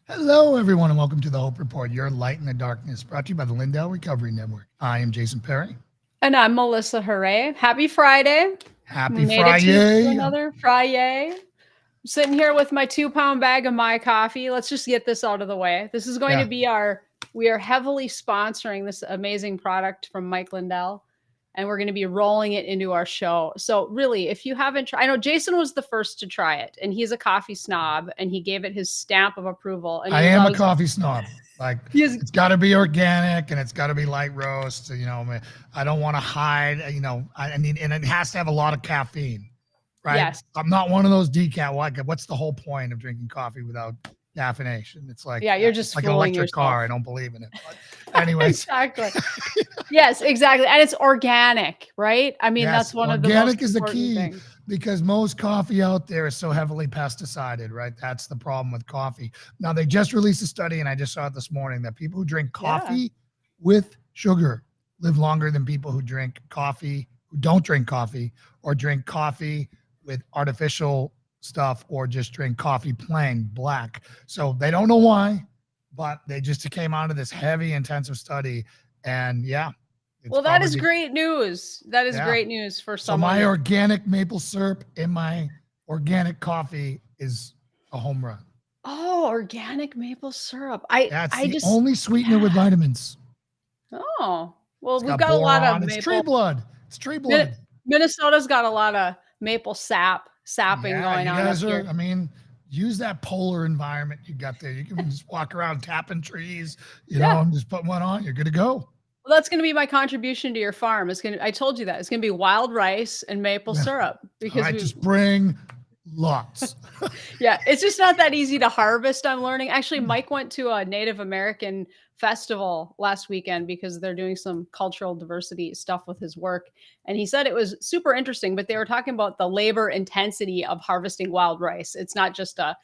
Hello, everyone, and welcome to the Hope Report, your light in the darkness, brought to you by the Lindell Recovery Network. I am Jason Perry. And I'm Melissa Huray. Happy Friday. We Happy made it to Friday. another Friday. I'm sitting here with my 2-pound bag of my coffee. Let's just get this out of the way. This is going to be we are heavily sponsoring this amazing product from Mike Lindell, and we're going to be rolling it into our show. So really, if you haven't tried, I know Jason was the first to try it, and he's a coffee snob, and he gave it his stamp of approval. And I am a coffee snob. Like, it's got to be organic and it's got to be light roast. I don't want to hide, I need, and it has to have a lot of caffeine, right? Yes. I'm not one of those decaf. What's the whole point of drinking coffee without caffeination? It's like, you're just like an electric yourself. car. I don't believe in it. But anyways. Exactly. Yes, exactly. And it's organic, right? I mean, that's one of the most organic is the key things. Because most coffee out there is so heavily pesticided, right? That's the problem with coffee. Now, they just released a study, and I just saw it this morning, that people who drink coffee with sugar live longer than people who drink coffee, who don't drink coffee, or drink coffee with artificial stuff, or just drink coffee plain black. So they don't know why, but they just came out of this heavy, intensive study. And well, that is great news. That is great news for someone. So my organic maple syrup in my organic coffee is a home run. Oh, organic maple syrup. That's the only sweetener with vitamins. Oh, well, we've got a lot of maple. It's tree blood. It's tree blood. Minnesota's got a lot of maple sapping going on up here. I mean, use that polar environment you got there. You can just walk around tapping trees, and just put one on. You're good to go. Well, that's going to be my contribution to your farm. I told you that it's going to be wild rice and maple syrup, because just bring lots. It's just not that easy to harvest. I'm learning. Actually, Mike went to a Native American festival last weekend because they're doing some cultural diversity stuff with his work. And he said it was super interesting, but they were talking about the labor intensity of harvesting wild rice. It's not just I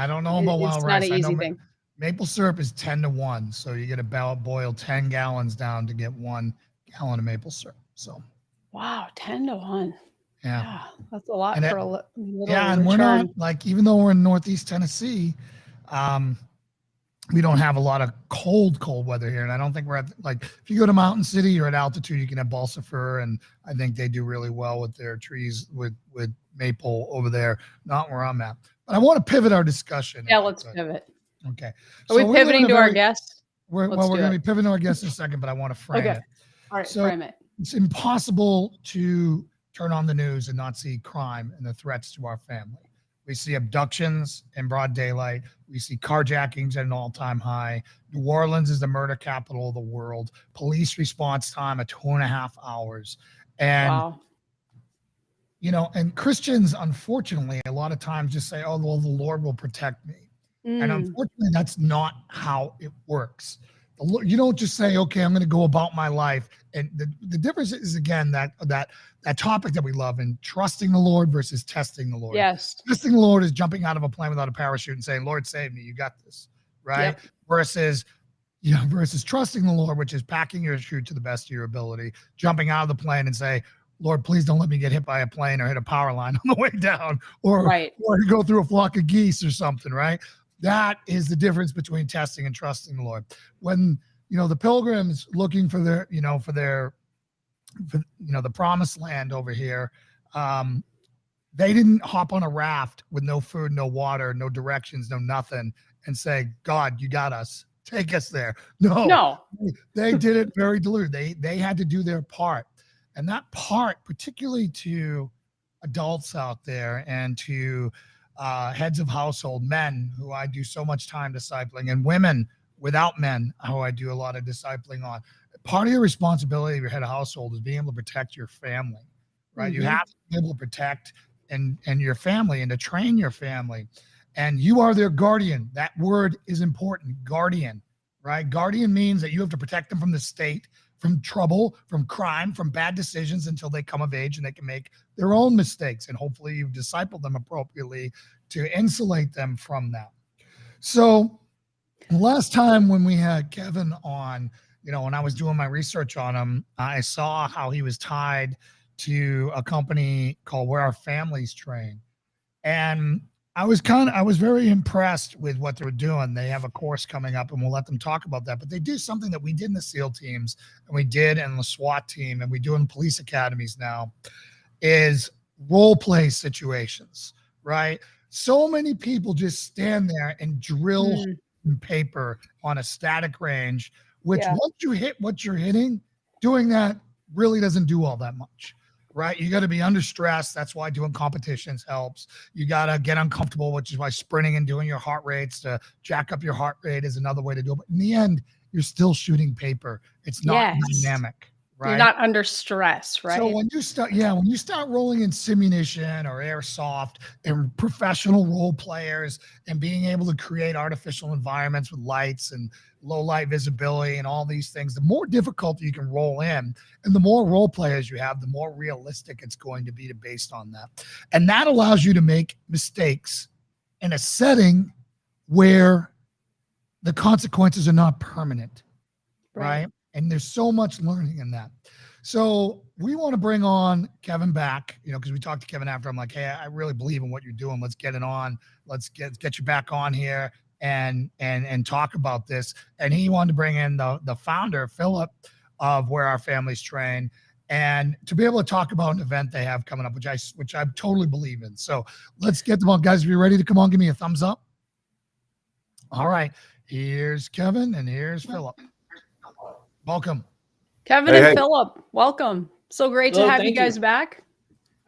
don't know about wild rice. It's not an easy thing. Maple syrup is 10-1. So you get to boil 10 gallons down to get 1 gallon of maple syrup. So. Wow. 10-1. Yeah. That's a lot for a little and we're not, like, even though we're in Northeast Tennessee, we don't have a lot of cold weather here. And I don't think we're if you go to Mountain City, you're at altitude, you can have balsa fir. And I think they do really well with their trees with maple over there, not where I'm at. But I want to pivot our discussion. Yeah, let's pivot. Okay. Are we pivoting to our guests? We're going to be pivoting to our guests in a second, but I want to frame it. All right, frame it. It's impossible to turn on the news and not see crime and the threats to our family. We see abductions in broad daylight. We see carjackings at an all-time high. New Orleans is the murder capital of the world. Police response time of 2.5 hours. And, and Christians, unfortunately, a lot of times just say, oh, well, the Lord will protect me. And unfortunately, that's not how it works. You don't just say, okay, I'm going to go about my life. And the difference is, again, that topic that we love, in trusting the Lord versus testing the Lord. Yes. Testing the Lord is jumping out of a plane without a parachute and saying, Lord, save me. You got this. Right. Yep. Versus trusting the Lord, which is packing your chute to the best of your ability, jumping out of the plane and say, Lord, please don't let me get hit by a plane or hit a power line on the way down, or go through a flock of geese or something. Right. That is the difference between testing and trusting the Lord. When, the pilgrims looking for their, the promised land over here, they didn't hop on a raft with no food, no water, no directions, no nothing, and say, God, you got us. Take us there. No. They did it very deliberately. They had to do their part. And that part, particularly to adults out there and to heads of household, men who I do so much time discipling, and women without men who I do a lot of discipling on. Part of your responsibility of your head of household is being able to protect your family, right? You have to be able to protect and your family, and to train your family. And you are their guardian. That word is important, guardian, right? Guardian means that you have to protect them from the state, from trouble, from crime, from bad decisions until they come of age and they can make their own mistakes. And hopefully you've discipled them appropriately to insulate them from that. So last time when we had Keven on, when I was doing my research on him, I saw how he was tied to a company called Where Our Families Train. And I was very impressed with what they were doing. They have a course coming up and we'll let them talk about that. But they do something that we did in the SEAL teams and we did in the SWAT team and we do in police academies now is role play situations, right? So many people just stand there and drill paper on a static range, which once you hit what you're hitting, doing that really doesn't do all that much. Right? You got to be under stress. That's why doing competitions helps. You got to get uncomfortable, which is why sprinting and doing your heart rates to jack up your heart rate is another way to do it. But in the end, you're still shooting paper. It's not dynamic, right? You're not under stress, right? So when you start rolling in simunition or airsoft and professional role players and being able to create artificial environments with lights and low light visibility and all these things, the more difficult you can roll in and the more role players you have, the more realistic it's going to be based on that. And that allows you to make mistakes in a setting where the consequences are not permanent, right? And there's so much learning in that. So we want to bring on Keven back, because we talked to Keven after. I'm like, hey, I really believe in what you're doing. Let's get it on. Let's get you back on here and talk about this. And he wanted to bring in the founder, Philip, of Where Our Families Train, and to be able to talk about an event they have coming up, which I totally believe in. So let's get them on. Guys, if you're ready to come on, give me a thumbs up. All right. Here's Keven and here's Philip. Welcome. Keven and Philip, welcome. So great to have you guys back.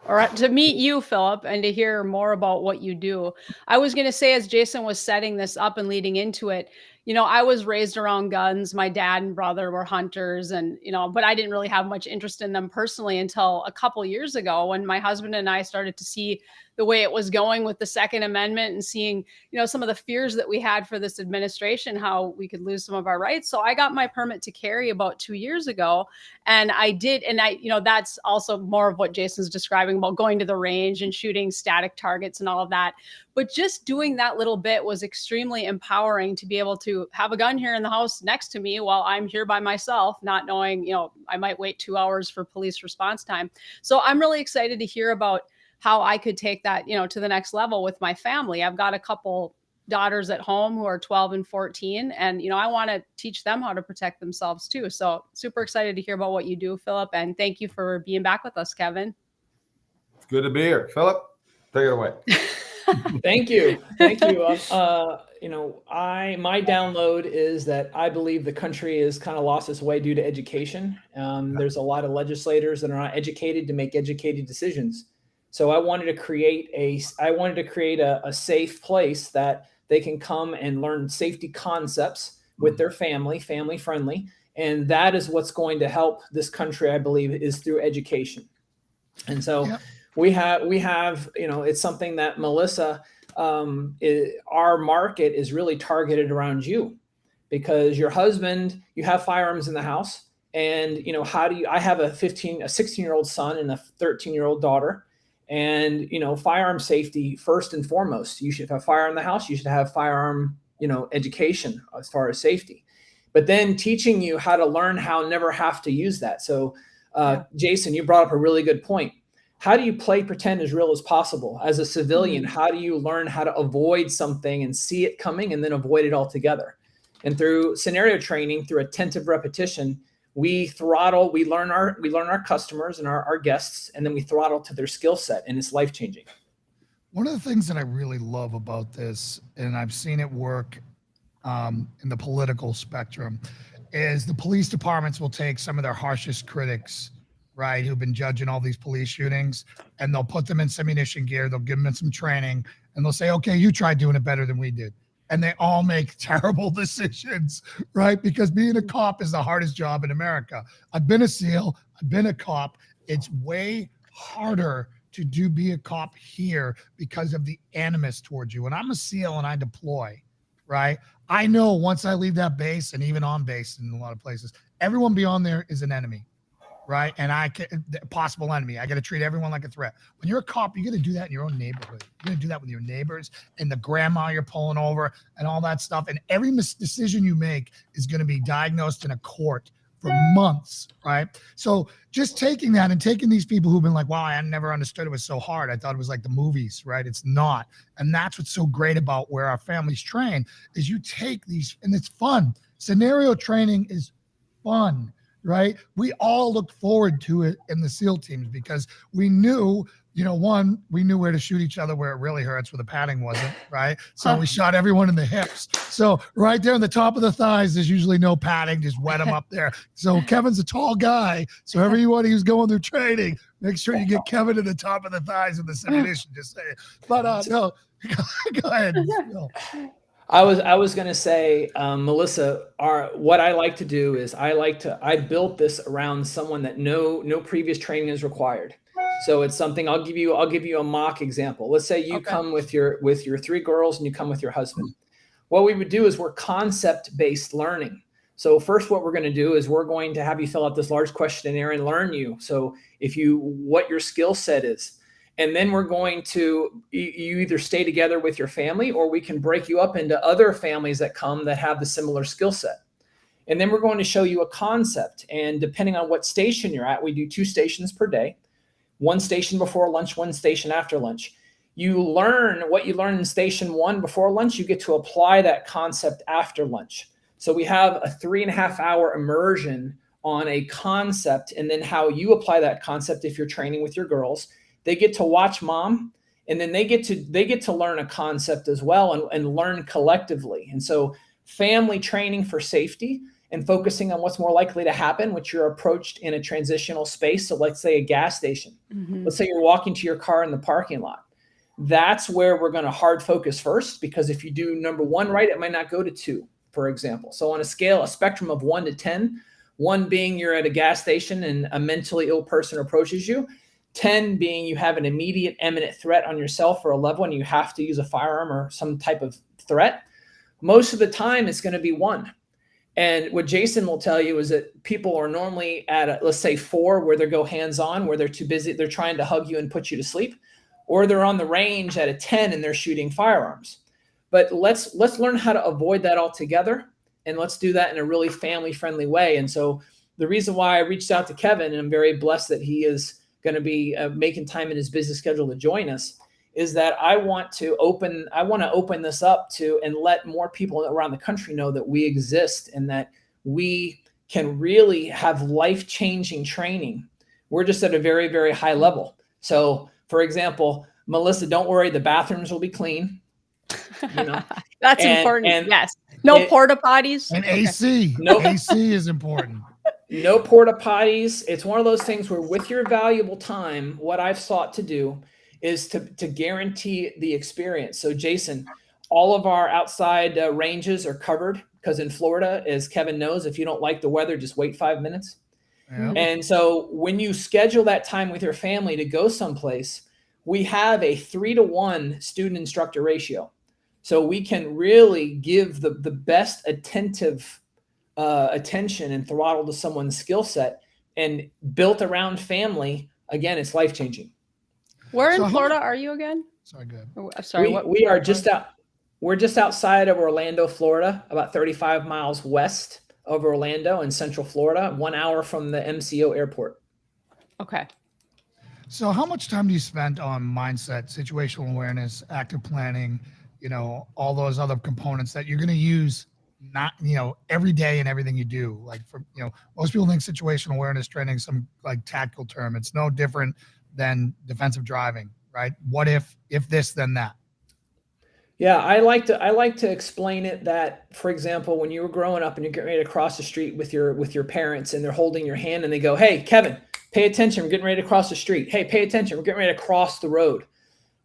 Or to meet you, Philip, and to hear more about what you do. I was going to say, as Jason was setting this up and leading into it, I was raised around guns. My dad and brother were hunters and, but I didn't really have much interest in them personally until a couple years ago when my husband and I started to see the way it was going with the Second Amendment and seeing, some of the fears that we had for this administration, how we could lose some of our rights. So I got my permit to carry about 2 years ago. And I did. And that's also more of what Jason's describing about going to the range and shooting static targets and all of that. But just doing that little bit was extremely empowering to be able to have a gun here in the house next to me while I'm here by myself, not knowing, I might wait 2 hours for police response time. So I'm really excited to hear about how I could take that, to the next level with my family. I've got a couple daughters at home who are 12 and 14, and, I want to teach them how to protect themselves too. So super excited to hear about what you do, Philip. And thank you for being back with us, Keven. It's good to be here. Philip, take it away. Thank you. Thank you. My download is that I believe the country has kind of lost its way due to education. There's a lot of legislators that are not educated to make educated decisions. So I wanted to create a safe place that they can come and learn safety concepts with their family friendly. And that is what's going to help this country, I believe, is through education. And so we have, it's something that Melissa, our market is really targeted around you because your husband, you have firearms in the house. And, I have a 16-year-old son and a 13-year-old daughter. And, firearm safety, first and foremost, you should have firearm in the house. You should have firearm, education as far as safety, but then teaching you how to learn how never have to use that. So, Jason, you brought up a really good point. How do you play pretend as real as possible as a civilian? How do you learn how to avoid something and see it coming and then avoid it altogether? And through scenario training, through attentive repetition, we learn our customers and our guests, and then we throttle to their skill set, and it's life-changing. One of the things that I really love about this, and I've seen it work in the political spectrum, is the police departments will take some of their harshest critics, right, who've been judging all these police shootings, and they'll put them in ammunition gear, they'll give them some training, and they'll say, okay, you tried doing it better than we did. And they all make terrible decisions, right? Because being a cop is the hardest job in America. I've been a SEAL, I've been a cop. It's way harder to be a cop here because of the animus towards you. When I'm a SEAL and I deploy, right? I know once I leave that base, and even on base in a lot of places, everyone beyond there is an enemy, right? And possible enemy. I got to treat everyone like a threat. When you're a cop, you got to do that in your own neighborhood. You're going to do that with your neighbors and the grandma you're pulling over and all that stuff. And every decision you make is going to be diagnosed in a court for months, right? So just taking that and taking these people who've been like, wow, I never understood it was so hard. I thought it was like the movies, right? It's not. And that's what's so great about where our families train is you take these, and it's fun. Scenario training is fun, right? We all looked forward to it in the SEAL teams because we knew, one, we knew where to shoot each other where it really hurts where the padding wasn't, right? So we shot everyone in the hips. So right there in the top of the thighs, there's usually no padding, just wet them up there. So Kevin's a tall guy. So everybody who's going through training, make sure you get Kevin in the top of the thighs with this ammunition, just saying. But no, go ahead. Phil. I was going to say, Melissa, what I like to do is I built this around someone that no previous training is required. So it's something I'll give you a mock example. Let's say you come with your 3 girls and you come with your husband. What we would do is we're concept-based learning. So first what we're going to do is we're going to have you fill out this large questionnaire and learn you. So what your skill set is. And then we're going to, you either stay together with your family or we can break you up into other families that come that have the similar skill set. And then we're going to show you a concept. And depending on what station you're at, we do 2 stations per day, 1 station before lunch, 1 station after lunch. You learn what you learn in station 1 before lunch, you get to apply that concept after lunch. So we have a 3.5-hour immersion on a concept and then how you apply that concept if you're training with your girls. They get to watch mom, and then they get to learn a concept as well and learn collectively. And so family training for safety and focusing on what's more likely to happen, which you're approached in a transitional space. So let's say a gas station. Let's say you're walking to your car in the parking lot. That's where we're going to hard focus first, because if you do number 1 right, it might not go to 2, for example. So on a spectrum of 1 to 10, 1 being you're at a gas station and a mentally ill person approaches you, 10 being you have an immediate imminent threat on yourself or a loved one, you have to use a firearm or some type of threat. Most of the time it's going to be 1. And what Jason will tell you is that people are normally at let's say 4, where they go hands-on, where they're too busy, they're trying to hug you and put you to sleep, or they're on the range at a 10 and they're shooting firearms. But let's learn how to avoid that altogether, and let's do that in a really family-friendly way. And so the reason why I reached out to Keven, and I'm very blessed that he is going to be making time in his busy schedule to join us, is that I want to open this up to and let more people around the country know that we exist and that we can really have life-changing training. We're just at a very, very high level. So, for example, Melissa, don't worry, the bathrooms will be clean. That's important. Yes. No porta potties. And AC. No. AC is important. No porta potties. It's one of those things where with your valuable time, what I've sought to do is to guarantee the experience. So Jason, all of our outside ranges are covered because in Florida, as Keven knows, if you don't like the weather, just wait 5 minutes. Yeah. And so when you schedule that time with your family to go someplace, we have a 3-to-1 student instructor ratio. So we can really give the best attentive attention and throttle to someone's skill set, and built around family. Again, it's life-changing. Where in Florida are you again? Sorry, good. Sorry, we are just out. We're just outside of Orlando, Florida, about 35 miles west of Orlando in Central Florida, 1 hour from the MCO airport. Okay. So how much time do you spend on mindset, situational awareness, active planning, all those other components that you're going to use not, every day in everything you do? Like most people think situational awareness training is some like tactical term. It's no different than defensive driving, right? What if this, then that? Yeah, I like to explain it that, for example, when you were growing up and you're getting ready to cross the street with your parents and they're holding your hand and they go, "Hey, Keven, pay attention. We're getting ready to cross the street. Hey, pay attention. We're getting ready to cross the road."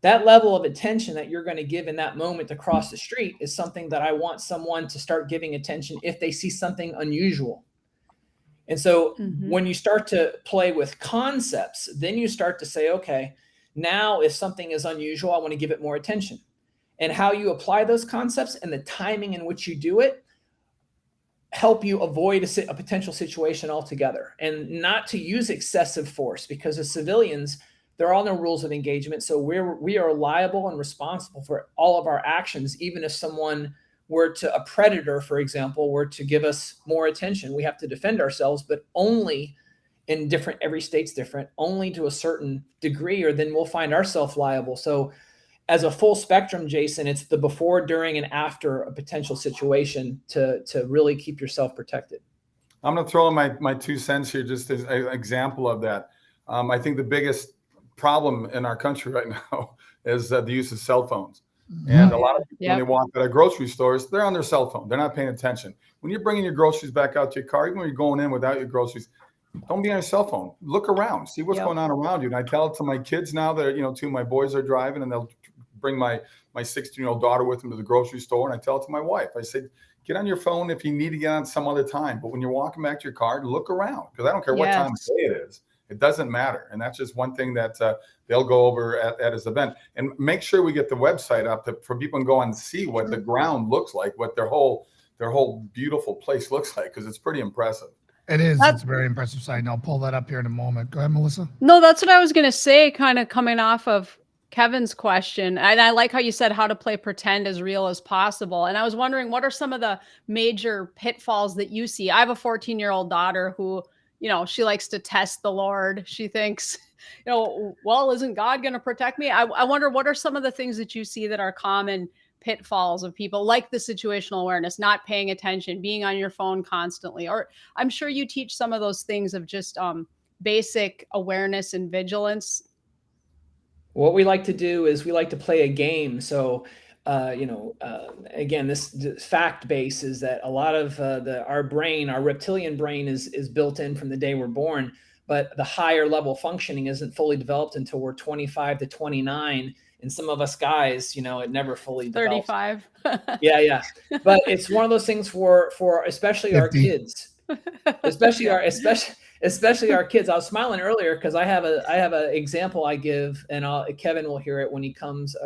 That level of attention that you're going to give in that moment to cross the street is something that I want someone to start giving attention if they see something unusual. And so when you start to play with concepts, then you start to say, okay, now if something is unusual, I want to give it more attention. And how you apply those concepts and the timing in which you do it help you avoid a potential situation altogether, and not to use excessive force, because as civilians, there are no rules of engagement. So we are liable and responsible for all of our actions, even if someone a predator, for example, were to give us more attention, we have to defend ourselves, but only in every state's different, only to a certain degree, or then we'll find ourselves liable. So as a full spectrum, Jason, it's the before, during, and after a potential situation to really keep yourself protected. I'm going to throw in my 2 cents here, just as an example of that. I think the biggest problem in our country right now is the use of cell phones. And a lot of people, when they walk out of grocery stores, they're on their cell phone. They're not paying attention. When you're bringing your groceries back out to your car, even when you're going in without your groceries, don't be on your cell phone. Look around, see what's going on around you. And I tell it to my kids now that, 2 of my boys are driving, and they'll bring my 16-year-old daughter with them to the grocery store. And I tell it to my wife, I said, get on your phone if you need to get on some other time. But when you're walking back to your car, look around, because I don't care what time of day it is. It doesn't matter. And that's just one thing that they'll go over at his event. And make sure we get the website up for people to go and see what the ground looks like, what their whole beautiful place looks like, because it's pretty impressive. It is. It's a very impressive site. And I'll pull that up here in a moment. Go ahead, Melissa. No, that's what I was going to say, kind of coming off of Kevin's question. And I like how you said how to play pretend as real as possible. And I was wondering, what are some of the major pitfalls that you see? I have a 14-year-old daughter who, she likes to test the Lord. She thinks, well, isn't God going to protect me? I wonder, what are some of the things that you see that are common pitfalls of people, like the situational awareness, not paying attention, being on your phone constantly? Or I'm sure you teach some of those things of just basic awareness and vigilance. What we like to do is we like to play a game. So, again, this fact base is that a lot of our reptilian brain is built in from the day we're born, but the higher level functioning isn't fully developed until we're 25 to 29. And some of us guys, it never fully develops. 35. Yeah. But it's one of those things for especially 50. Our kids, especially our kids. I was smiling earlier because I have an example I give, and Keven will hear it when he comes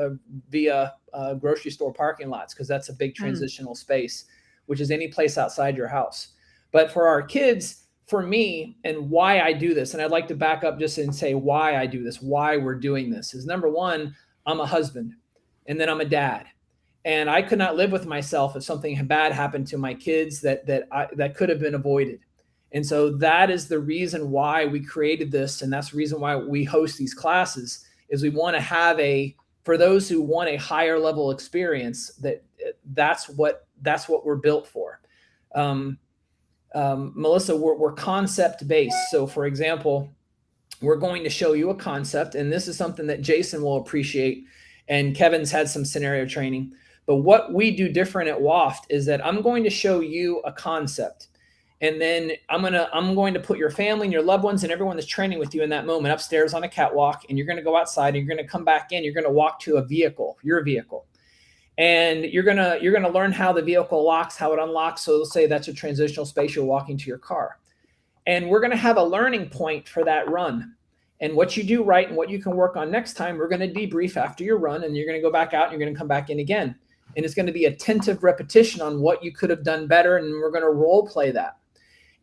via grocery store parking lots, because that's a big transitional space, which is any place outside your house. But for our kids, for me, and why I do this, and I'd like to back up just and say why I do this, why we're doing this, is number one, I'm a husband, and then I'm a dad. And I could not live with myself if something bad happened to my kids that could have been avoided. And so that is the reason why we created this. And that's the reason why we host these classes, is we want to have for those who want a higher level experience, that's what we're built for. Melissa, we're concept based. So for example, we're going to show you a concept, and this is something that Jason will appreciate. And Kevin's had some scenario training, but what we do different at WOFT is that I'm going to show you a concept. And then I'm going to put your family and your loved ones and everyone that's training with you in that moment upstairs on a catwalk, and you're going to go outside and you're going to come back in. You're going to walk to your vehicle, and you're going to learn how the vehicle locks, how it unlocks. So let's say that's a transitional space. You're walking to your car, and we're going to have a learning point for that run, and what you do right and what you can work on next time. We're going to debrief after your run, and you're going to go back out and you're going to come back in again. And it's going to be attentive repetition on what you could have done better. And we're going to role play that.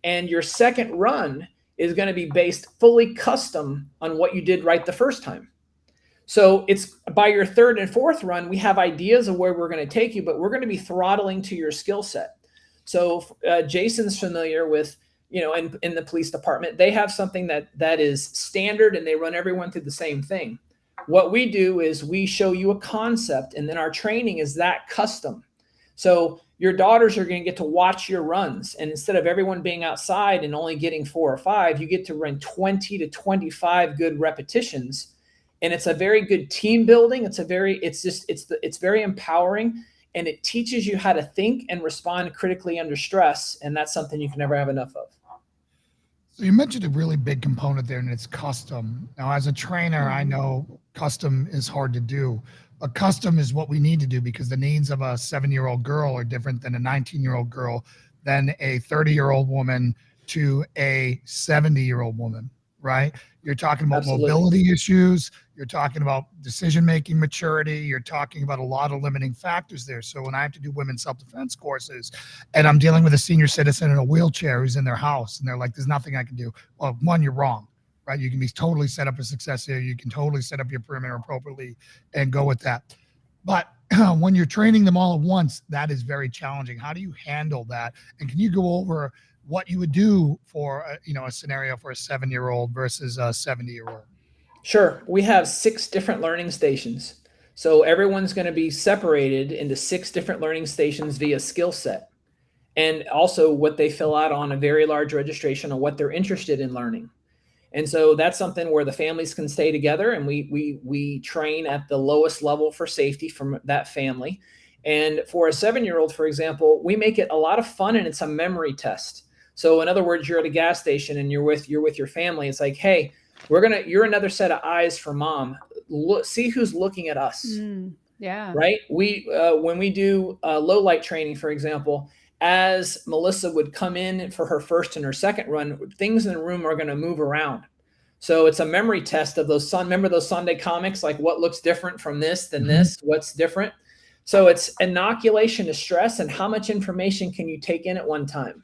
And your second run is going to be based fully custom on what you did right the first time. So it's by your third and fourth run, we have ideas of where we're going to take you, but we're going to be throttling to your skill set. So Jason's familiar with, in the police department, they have something that is standard, and they run everyone through the same thing. What we do is we show you a concept, and then our training is that custom. So your daughters are going to get to watch your runs. And instead of everyone being outside and only getting 4 or 5, you get to run 20 to 25 good repetitions. And it's a very good team building. It's very empowering, and it teaches you how to think and respond critically under stress. And that's something you can never have enough of. So you mentioned a really big component there, and it's custom. Now, as a trainer, I know custom is hard to do. A custom is what we need to do, because the needs of a 7-year-old girl are different than a 19-year-old girl, than a 30-year-old woman to a 70-year-old woman, right? You're talking about mobility issues. You're talking about decision-making maturity. You're talking about a lot of limiting factors there. So when I have to do women's self-defense courses, and I'm dealing with a senior citizen in a wheelchair who's in their house, and they're like, there's nothing I can do. Well, one, you're wrong. Right? You can be totally set up for success here. You can totally set up your perimeter appropriately and go with that. But when you're training them all at once, that is very challenging. How do you handle that? And can you go over what you would do for a scenario for a 7-year-old versus a 70-year-old? Sure. We have 6 different learning stations. So everyone's going to be separated into 6 different learning stations via skill set. And also what they fill out on a very large registration on what they're interested in learning. And so that's something where the families can stay together, and we train at the lowest level for safety from that family. And for a 7-year-old, for example, we make it a lot of fun, and it's a memory test. So in other words, you're at a gas station and you're with your family. It's like, hey, you're another set of eyes for mom. Look, see who's looking at us. Yeah. Right. When we do low light training, for example, as Melissa would come in for her first and her second run, things in the room are going to move around. So it's a memory test of those remember those Sunday comics, like what looks different from this than this, what's different. So it's inoculation to stress, and how much information can you take in at one time?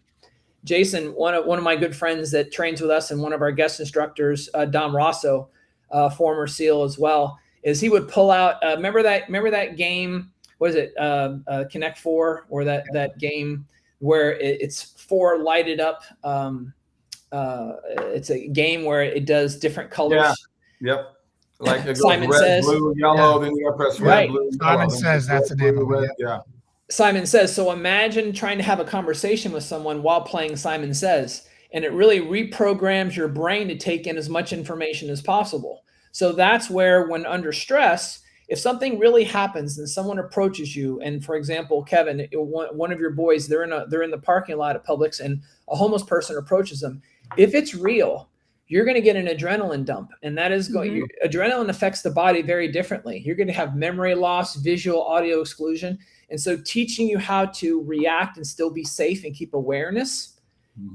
Jason, one of my good friends that trains with us and one of our guest instructors, Dom Rosso, former SEAL as well, is he would pull out, remember that game, what is it, Connect 4, or that game where it's 4 lighted up, it's a game where it does different colors. Yeah. Yep. Like it goes Simon red, Says, blue, yellow, then you press red, right. blue, Simon yellow, Says, that's the name of it. Yeah. Simon Says. So imagine trying to have a conversation with someone while playing Simon Says, and it really reprograms your brain to take in as much information as possible. So that's where, when under stress, if something really happens and someone approaches you, and for example, Keven, one of your boys, they're in the parking lot at Publix, and a homeless person approaches them. If it's real, you're going to get an adrenaline dump, and that is going. Adrenaline affects the body very differently. You're going to have memory loss, visual, audio exclusion, and so teaching you how to react and still be safe and keep awareness,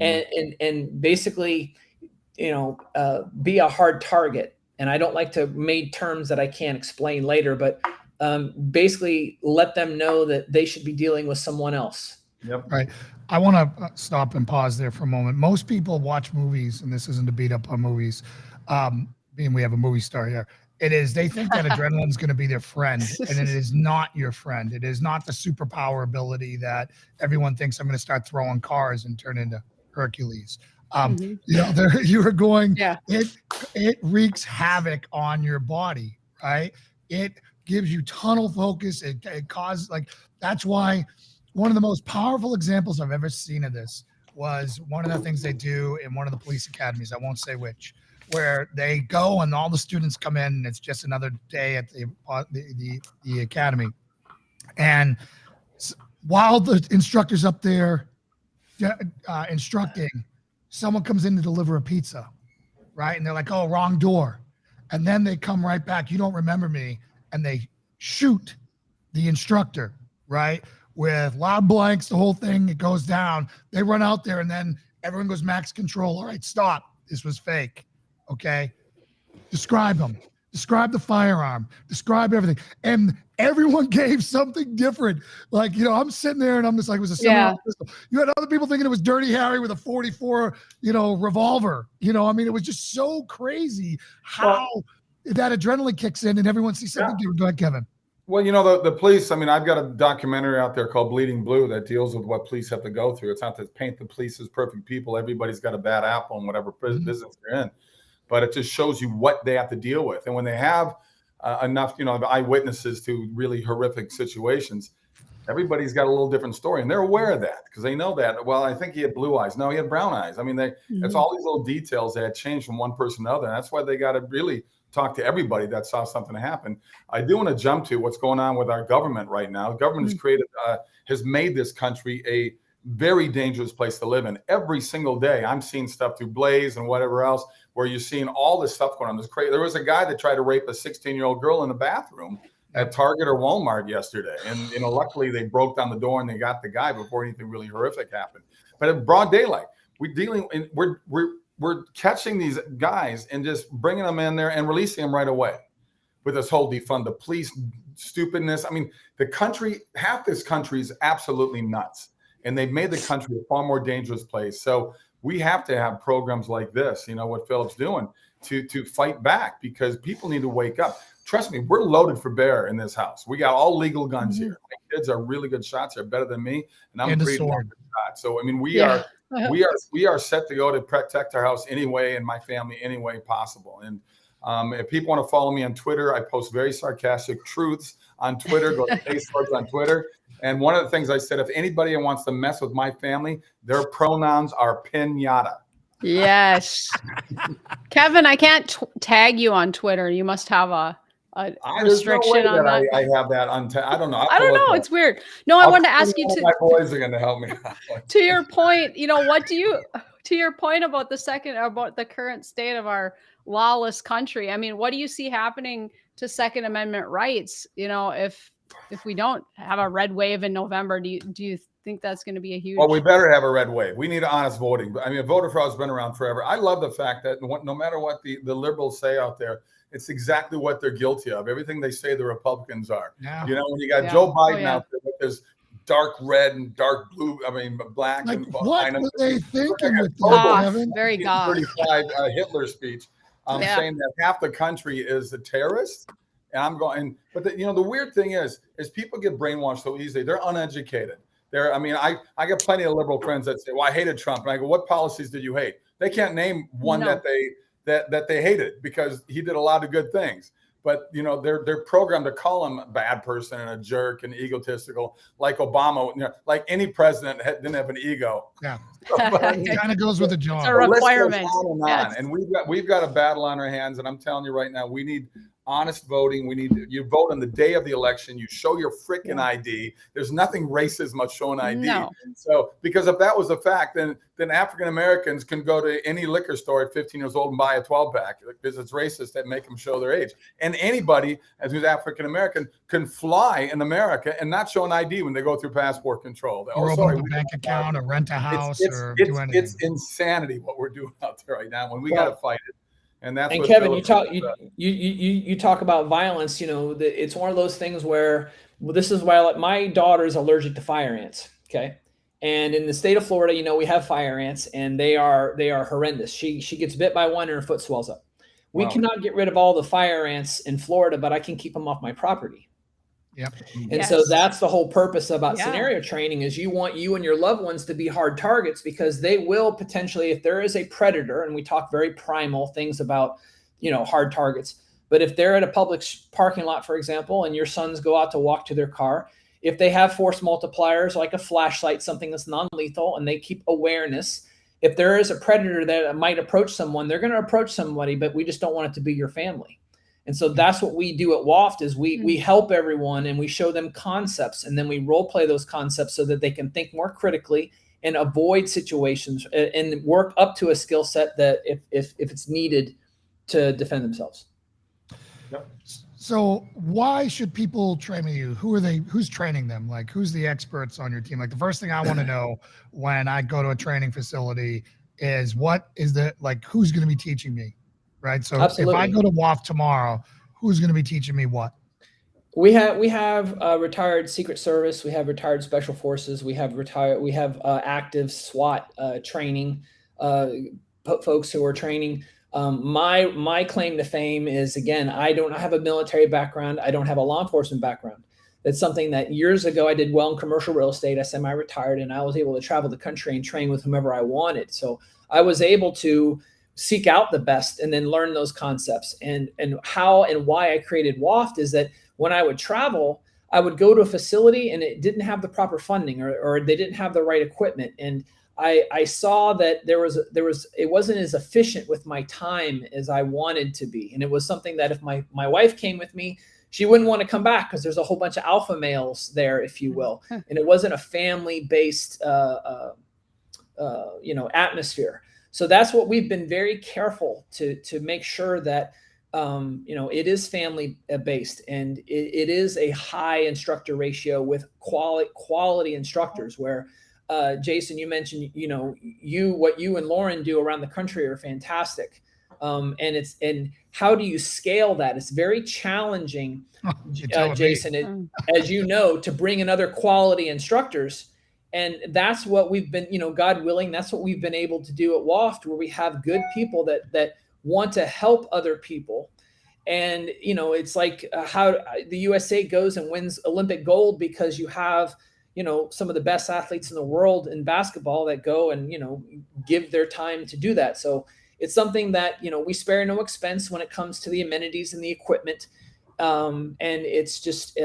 and basically, be a hard target. And I don't like to make terms that I can't explain later, but basically let them know that they should be dealing with someone else. Yep. Right. I want to stop and pause there for a moment. Most people watch movies, and this isn't to beat up on movies, being we have a movie star here. They think that adrenaline is going to be their friend, and it is not your friend. It is not the superpower ability that everyone thinks I'm going to start throwing cars and turn into Hercules. You are going, it wreaks havoc on your body, right? It gives you tunnel focus. It causes, that's why one of the most powerful examples I've ever seen of this was one of the things they do in one of the police academies. I won't say which, where they go and all the students come in, and it's just another day at the academy. And while the instructor's up there instructing, someone comes in to deliver a pizza, right? And they're like, oh, wrong door. And then they come right back. You don't remember me. And they shoot the instructor, right? With loud blanks, the whole thing, it goes down. They run out there, and then everyone goes max control. All right, stop. This was fake. Okay. Describe them. Describe the firearm. Describe everything. And everyone gave something different. I'm sitting there and I'm just like, it was a semi-auto pistol. You had other people thinking it was Dirty Harry with a 44, revolver. It was just so crazy how that adrenaline kicks in and everyone sees something different. Go ahead, Keven. Well, the police, I've got a documentary out there called Bleeding Blue that deals with what police have to go through. It's not to paint the police as perfect people. Everybody's got a bad apple in whatever business they're in. But it just shows you what they have to deal with. And when they have enough, eyewitnesses to really horrific situations, everybody's got a little different story. And they're aware of that because they know that. Well, I think he had blue eyes. No, he had brown eyes. It's all these little details that change from one person to another. And that's why they got to really talk to everybody that saw something happen. I do want to jump to what's going on with our government right now. The government has made this country a very dangerous place to live in. Every single day, I'm seeing stuff through Blaze and whatever else, where you're seeing all this stuff going on. This crazy. There was a guy that tried to rape a 16-year-old girl in the bathroom at Target or Walmart yesterday, and luckily they broke down the door and they got the guy before anything really horrific happened. But in broad daylight, we're catching these guys and just bringing them in there and releasing them right away with this whole defund the police stupidness. The country, half this country is absolutely nuts. And they've made the country a far more dangerous place. So we have to have programs like this, what Philip's doing, to fight back, because people need to wake up. trust me, we're loaded for bear in this house. We got all legal guns here. My kids are really good shots. They're better than me, and I'm pretty good shot. So I mean, we are set to go to protect our house anyway, and my family any way possible. And if people want to follow me on Twitter, I post very sarcastic truths on Twitter. Go to Facebook on Twitter. And one of the things I said, if anybody wants to mess with my family, their pronouns are pinata. Yes. Keven, I can't tag you on Twitter. You must have a restriction on that. I have that I don't know. I don't know. It's weird. No, I wanted to ask you my boys are going to help me out. To your point, to your point about the current state of our lawless country. I mean, what do you see happening to Second Amendment rights? If we don't have a red wave in November, do you think that's going to be a huge? Well, we better have a red wave. We need honest voting. I mean, voter fraud has been around forever. I love the fact that no matter what the liberals say out there, it's exactly what they're guilty of. Everything they say the Republicans are. Yeah. When you got Joe Biden out there with this dark red and dark blue, black. Like, and what were they thinking with that? Very goth. 35 Hitler speech saying that half the country is a terrorist. And I'm going, but the weird thing is people get brainwashed so easily. They're uneducated. I got plenty of liberal friends that say, well, I hated Trump. And I go, what policies did you hate? They can't name one that they hated because he did a lot of good things. But, they're programmed to call him a bad person and a jerk and egotistical, like Obama, like any president didn't have an ego. Yeah. It kind of goes with the job. It's a requirement. Yes. And we've got a battle on our hands. And I'm telling you right now, we need honest voting. You vote on the day of the election. You show your freaking ID. There's nothing racist about showing ID. No. So, because if that was a fact, then African Americans can go to any liquor store at 15 years old and buy a 12-pack because it's racist that make them show their age. And anybody who's African American can fly in America and not show an ID when they go through passport control. Or open a bank account or rent a house or do anything. It's insanity what we're doing out there right now when we got to fight it. And Keven, you talk about violence. It's one of those things where this is why my daughter is allergic to fire ants. Okay, and in the state of Florida, we have fire ants, and they are horrendous. She gets bit by one, and her foot swells up. We cannot get rid of all the fire ants in Florida, but I can keep them off my property. Yep. And so that's the whole purpose about scenario training is you want you and your loved ones to be hard targets because they will potentially, if there is a predator, and we talk very primal things about, hard targets, but if they're at a public parking lot, for example, and your sons go out to walk to their car, if they have force multipliers like a flashlight, something that's non-lethal, and they keep awareness, if there is a predator that might approach someone, they're going to approach somebody, but we just don't want it to be your family. And so that's what we do at WOFT is we help everyone and we show them concepts and then we role play those concepts so that they can think more critically and avoid situations and work up to a skill set that if it's needed to defend themselves. Yep. So why should people train with you? Who's training them? Like who's the experts on your team? Like the first thing I want to know when I go to a training facility is who's going to be teaching me? Right. So Absolutely. If I go to WOFT tomorrow, who's going to be teaching me what? We have retired Secret Service. We have retired Special Forces. We have active SWAT training folks who are training. My claim to fame is, again, I don't have a military background. I don't have a law enforcement background. That's something that years ago I did well in commercial real estate. I semi-retired and I was able to travel the country and train with whomever I wanted. So I was able to seek out the best and then learn those concepts. And how and why I created WOFT is that when I would travel, I would go to a facility and it didn't have the proper funding or they didn't have the right equipment. And I saw that it wasn't as efficient with my time as I wanted to be. And it was something that if my wife came with me, she wouldn't want to come back because there's a whole bunch of alpha males there, if you will. And it wasn't a family-based atmosphere. So that's what we've been very careful to make sure that, it is family based and it is a high instructor ratio with quality instructors where, Jason, you mentioned, what you and Lauren do around the country are fantastic. And how do you scale that? It's very challenging, Jason, as you know, to bring in other quality instructors. And that's what we've been, God willing, that's what we've been able to do at WOFT, where we have good people that want to help other people. And, you know, it's like how the USA goes and wins Olympic gold because you have, you know, some of the best athletes in the world in basketball that go and, you know, give their time to do that. So it's something that, you know, we spare no expense when it comes to the amenities and the equipment. And it's just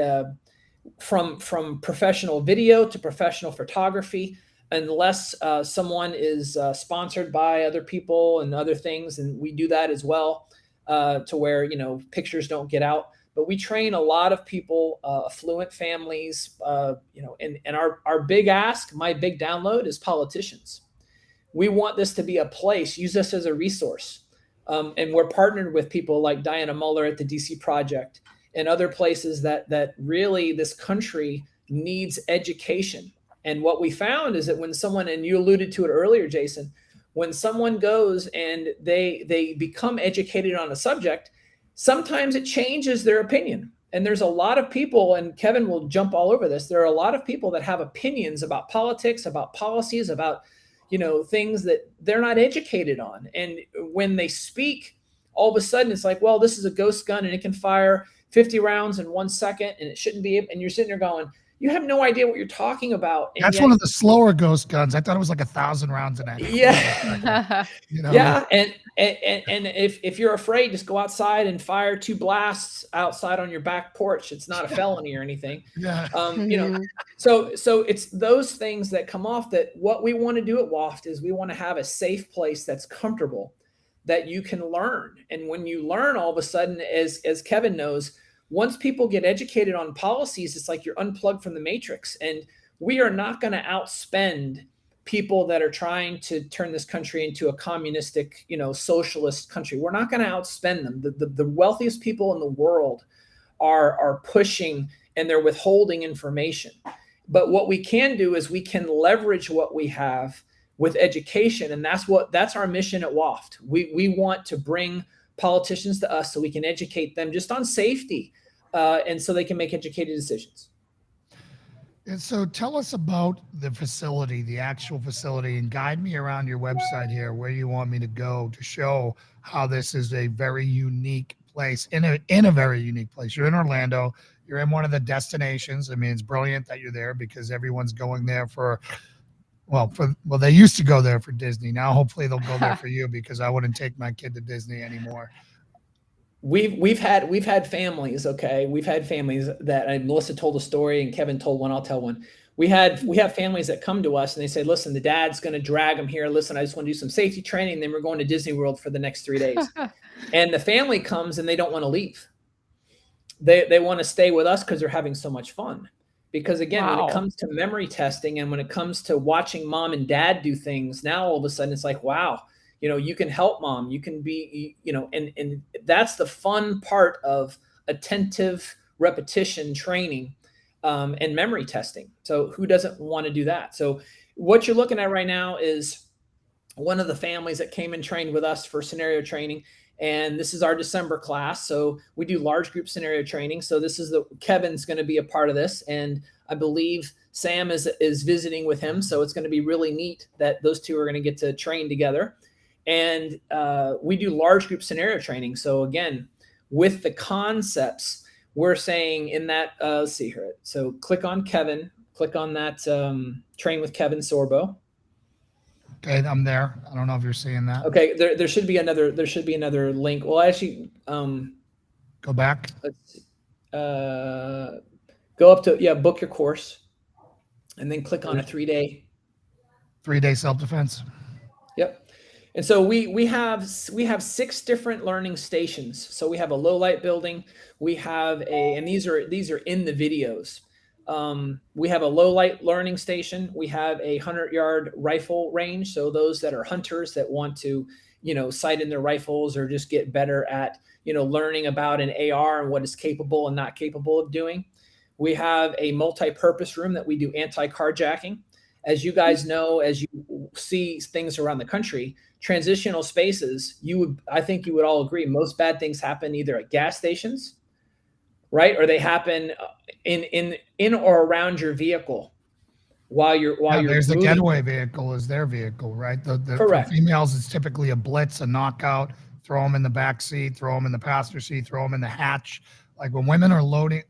from professional video to professional photography, unless someone is sponsored by other people and other things. And we do that as well, to where, you know, pictures don't get out. But we train a lot of people, affluent families, you know, and our big ask, my big download is politicians. We want this to be a place, use this as a resource. And we're partnered with people like Diana Muller at the DC Project and other places that really this country needs education. And what we found is that when someone, and you alluded to it earlier, Jason, when someone goes and they become educated on a subject, sometimes it changes their opinion. And there's a lot of people, and Keven will jump all over this, there are a lot of people that have opinions about politics, about policies, about, you know, things that they're not educated on. And when they speak, all of a sudden it's like, well, this is a ghost gun and it can fire 50 rounds in 1 second and it shouldn't be. And you're sitting there going, you have no idea what you're talking about. And that's yet, one of the slower ghost guns. I thought it was like 1,000 rounds in that. Yeah. You know? Yeah. And if you're afraid, just go outside and fire 2 blasts outside on your back porch. It's not a felony or anything. Yeah. You know, so it's those things that come off that what we want to do at WOFT is we want to have a safe place that's comfortable, that you can learn. And when you learn, all of a sudden, as Keven knows, once people get educated on policies, it's like you're unplugged from the matrix. And we are not going to outspend people that are trying to turn this country into a communistic, you know, socialist country. We're not going to outspend them. The wealthiest people in the world are pushing and they're withholding information. But what we can do is we can leverage what we have with education. And that's our mission at WOFT. We want to bring politicians to us so we can educate them just on safety, and so they can make educated decisions. And so tell us about the facility, the actual facility, and guide me around your website here, where you want me to go to show how this is a very unique place, in a very unique place. You're in Orlando. You're in one of the destinations. I mean, it's brilliant that you're there because everyone's going there well, they used to go there for Disney. Now, hopefully they'll go there for you, because I wouldn't take my kid to Disney anymore. We've had families. Okay. We've had families that, and Melissa told a story and Keven told one, I'll tell one. We have families that come to us and they say, listen, the dad's going to drag them here. Listen, I just want to do some safety training. And then we're going to Disney World for the next 3 days. And the family comes and they don't want to leave. They want to stay with us because they're having so much fun. Because again, when it comes to memory testing and when it comes to watching mom and dad do things, now all of a sudden it's like, wow, you know, you can help mom, you can be, you know, and that's the fun part of attentive repetition training, and memory testing. So who doesn't want to do that? So what you're looking at right now is one of the families that came and trained with us for scenario training. And this is our December class. So we do large group scenario training. So this is Kevin's going to be a part of this. And I believe Sam is visiting with him. So it's going to be really neat that those two are going to get to train together. And we do large group scenario training. So again, with the concepts, we're saying in that, let's see here. So click on Keven, click on that train with Keven Sorbo. Okay, I'm there. I don't know if you're seeing that. Okay, there should be another link. Well, actually, go back. Let's go up to book your course, and then click on a 3-day. 3-day self-defense. Yep. And so we have 6 different learning stations. So we have a low light building. We have and these are in the videos. We have a low light learning station. We have a 100-yard rifle range. So those that are hunters that want to, you know, sight in their rifles or just get better at, you know, learning about an AR and what it's capable and not capable of doing. We have a multi-purpose room that we do anti-carjacking. As you guys know, as you see things around the country, transitional spaces, I think you would all agree, most bad things happen either at gas stations, right? Or they happen in or around your vehicle while you're there's moving. the getaway vehicle is their vehicle, right? Correct. For females, it's typically a blitz, a knockout. throw them in the back seat, throw them in the passenger seat, throw them in the hatch. Like when women are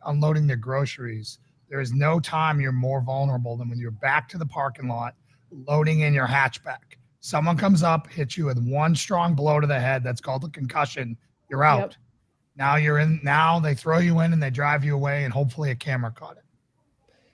unloading their groceries, there is no time you're more vulnerable than when you're back to the parking lot, loading in your hatchback. Someone comes up, hits you with one strong blow to the head. That's called a concussion. You're out. Yep. Now you're in. Now they throw you in and they drive you away, and hopefully a camera caught it.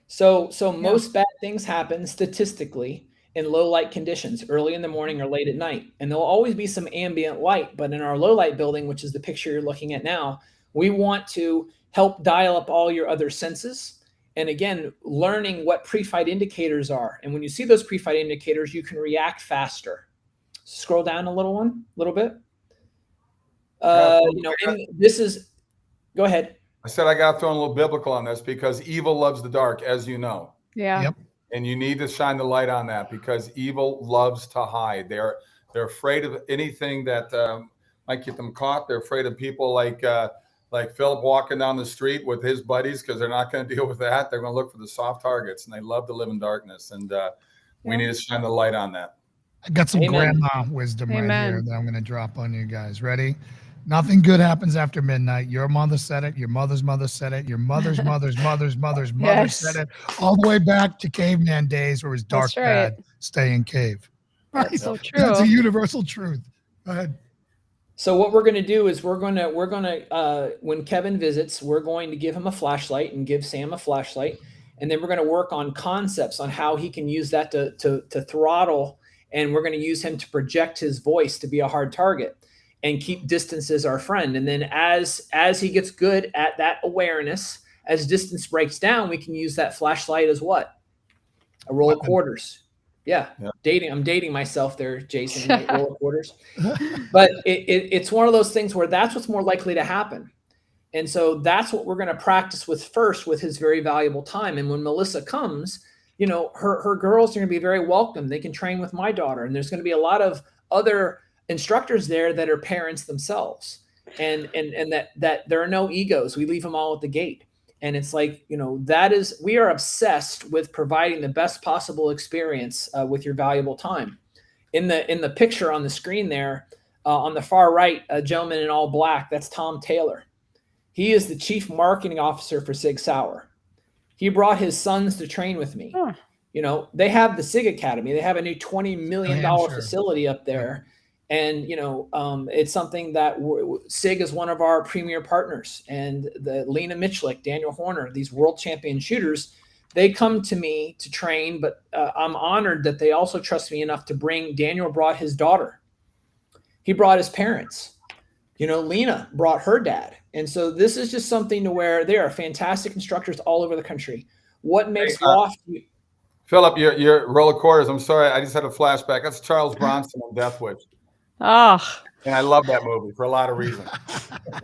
So most bad things happen statistically in low light conditions, early in the morning or late at night. And there'll always be some ambient light. But in our low light building, which is the picture you're looking at now, we want to help dial up all your other senses. And again, learning what pre-fight indicators are. And when you see those pre-fight indicators, you can react faster. Scroll down a little bit. Go ahead. I said I got to throw in a little biblical on this because evil loves the dark, as you know. Yeah. Yep. And you need to shine the light on that because evil loves to hide. They're afraid of anything that might get them caught. They're afraid of people like Philip walking down the street with his buddies because they're not going to deal with that. They're going to look for the soft targets, and they love to live in darkness. And we need to shine the light on that. I got some Amen. grandma wisdom right Amen. here that I'm going to drop on you guys. Ready? Nothing good happens after midnight. Your mother said it. Your mother's mother said it. Your mother's mother's mother's mother's mother Yes. said it. All the way back to caveman days where it was dark, That's right. bad, stay in cave. Right? That's so true. That's a universal truth. Go ahead. So what we're going to do is we're going to when Keven visits, we're going to give him a flashlight and give Sam a flashlight. And then we're going to work on concepts on how he can use that to throttle. And we're going to use him to project his voice to be a hard target and keep distance as our friend. And then as he gets good at that awareness, as distance breaks down, we can use that flashlight as what? A roll of quarters. Yeah. I'm dating myself there, Jason. Roll of quarters. But it's one of those things where that's what's more likely to happen. And so that's what we're going to practice with first with his very valuable time. And when Melissa comes, her girls are going to be very welcome. They can train with my daughter. And there's going to be a lot of other instructors there that are parents themselves. And that there are no egos. We leave them all at the gate. And it's like, we are obsessed with providing the best possible experience with your valuable time. In the picture on the screen there, on the far right, a gentleman in all black, that's Tom Taylor. He is the chief marketing officer for Sig Sauer. He brought his sons to train with me. Huh. They have the Sig Academy. They have a new $20 million facility up there. And, it's something that SIG is one of our premier partners. And the Lena Michlik, Daniel Horner, these world champion shooters, they come to me to train, but I'm honored that they also trust me enough to bring. Daniel brought his daughter. He brought his parents. Lena brought her dad. And so this is just something to where there are fantastic instructors all over the country. What makes WOFT? Philip, your roll of quarters. I'm sorry. I just had a flashback. That's Charles Bronson on Death Wish. Oh, And I love that movie for a lot of reasons.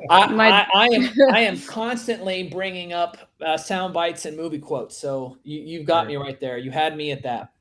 I am constantly bringing up sound bites and movie quotes. So you've got me right there. You had me at that.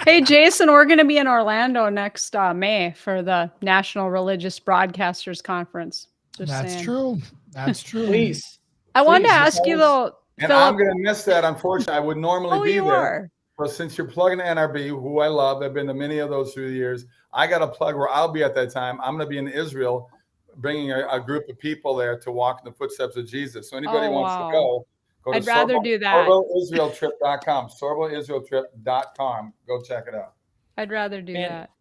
hey, Jason, we're going to be in Orlando next May for the National Religious Broadcasters Conference. That's true. That's true. Please. I wanted to ask you though, And Philip, I'm going to miss that. Unfortunately, I would normally be there. Are. But since you're plugging NRB, who I love, I've been to many of those through the years. I got a plug where I'll be at that time. I'm going to be in Israel, bringing a group of people there to walk in the footsteps of Jesus. So anybody wants to go I'd to rather do that. SorboIsraelTrip.com. SorboIsraelTrip.com. Go check it out. I'd rather do that.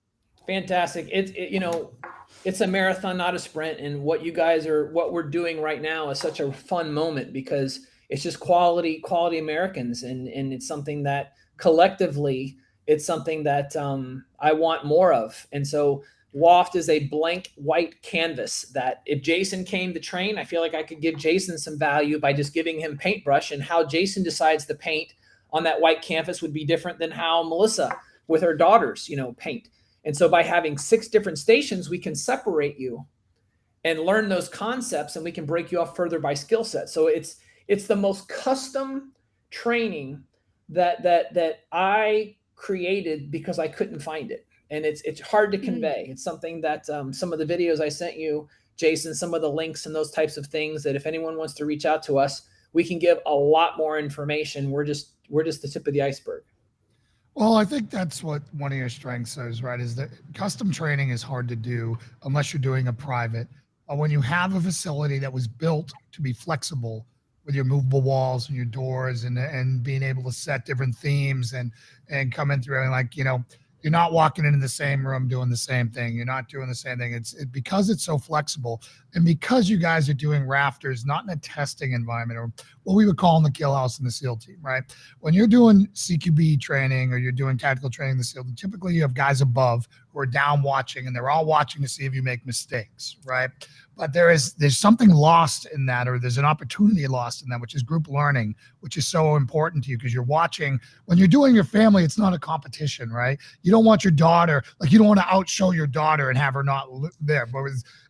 Fantastic. It's a marathon, not a sprint. And what we're doing right now is such a fun moment because it's just quality Americans. And it's something that collectively, it's something that I want more of. And so WOFT is a blank white canvas that if Jason came to train, I feel like I could give Jason some value by just giving him paintbrush, and how Jason decides to paint on that white canvas would be different than how Melissa with her daughters, paint. And so by having 6 different stations, we can separate you and learn those concepts, and we can break you off further by skill set. So it's the most custom training that I created because I couldn't find it. And it's hard to convey. It's something that some of the videos I sent you, Jason, some of the links and those types of things, that if anyone wants to reach out to us, we can give a lot more information. We're just the tip of the iceberg. Well, I think that's what one of your strengths is, right? Is that custom training is hard to do unless you're doing a private. When you have a facility that was built to be flexible with your movable walls and your doors and being able to set different themes and come in through and like, you're not walking into the same room doing the same thing. You're not doing the same thing. Because it's so flexible and because you guys are doing rafters, not in a testing environment or what we would call in the kill house and the SEAL team, right? When you're doing CQB training or you're doing tactical training in the SEAL team, typically you have guys above who are down watching and they're all watching to see if you make mistakes, right? But there's something lost in that, or there's an opportunity lost in that, which is group learning, which is so important to you because you're watching. When you're doing your family, it's not a competition, right? You don't want your daughter, like you don't want to outshow your daughter and have her not there. But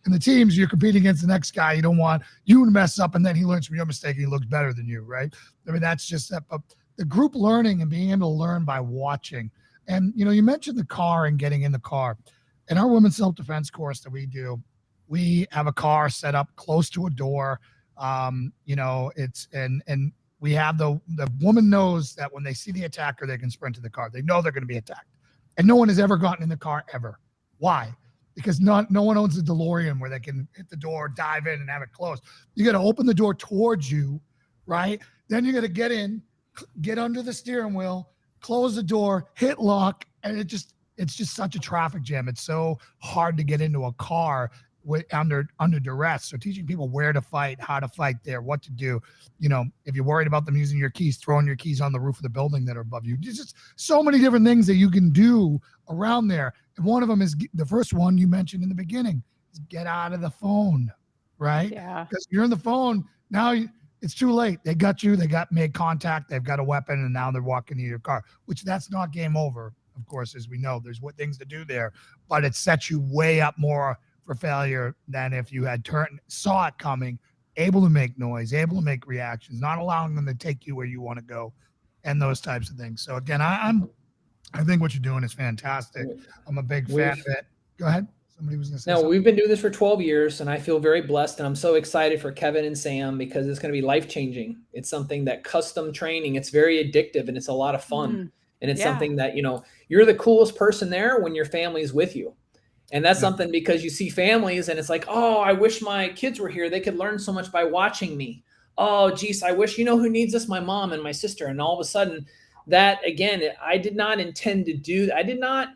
in the teams, you're competing against the next guy. You don't want you to mess up and then he learns from your mistake and he looks better than you, right? I mean, that's just that. But the group learning and being able to learn by watching. And, you mentioned the car and getting in the car. In our women's self-defense course that we do, we have a car set up close to a door. And we have the woman knows that when they see the attacker, they can sprint to the car. They know they're going to be attacked. And no one has ever gotten in the car ever. Why? Because no one owns a DeLorean where they can hit the door, dive in and have it closed. You got to open the door towards you, right? Then you got to get in, get under the steering wheel, close the door, hit lock. And it's just such a traffic jam. It's so hard to get into a car under duress. So teaching people where to fight, how to fight there, what to do. If you're worried about them using your keys, throwing your keys on the roof of the building that are above you. There's just so many different things that you can do around there. And one of them is the first one you mentioned in the beginning is get out of the phone, right? Yeah. Because you're in the phone now. It's too late. They got you. They made contact. They've got a weapon, and now they're walking to your car. Which that's not game over, of course, as we know. There's things to do there, but it sets you way up more for failure than if you had saw it coming, able to make noise, able to make reactions, not allowing them to take you where you want to go, and those types of things. So again, I think what you're doing is fantastic. I'm a big fan of it. Go ahead. Somebody was going to say something. We've been doing this for 12 years, and I feel very blessed, and I'm so excited for Keven and Sam because it's going to be life-changing. It's something that custom training, it's very addictive, and it's a lot of fun. Mm-hmm. And it's something that, you're the coolest person there when your family's with you. And that's something because you see families and it's like, oh, I wish my kids were here. They could learn so much by watching me. Oh, geez, I wish, who needs this? My mom and my sister. And all of a sudden that, again, I did not intend to do. I did not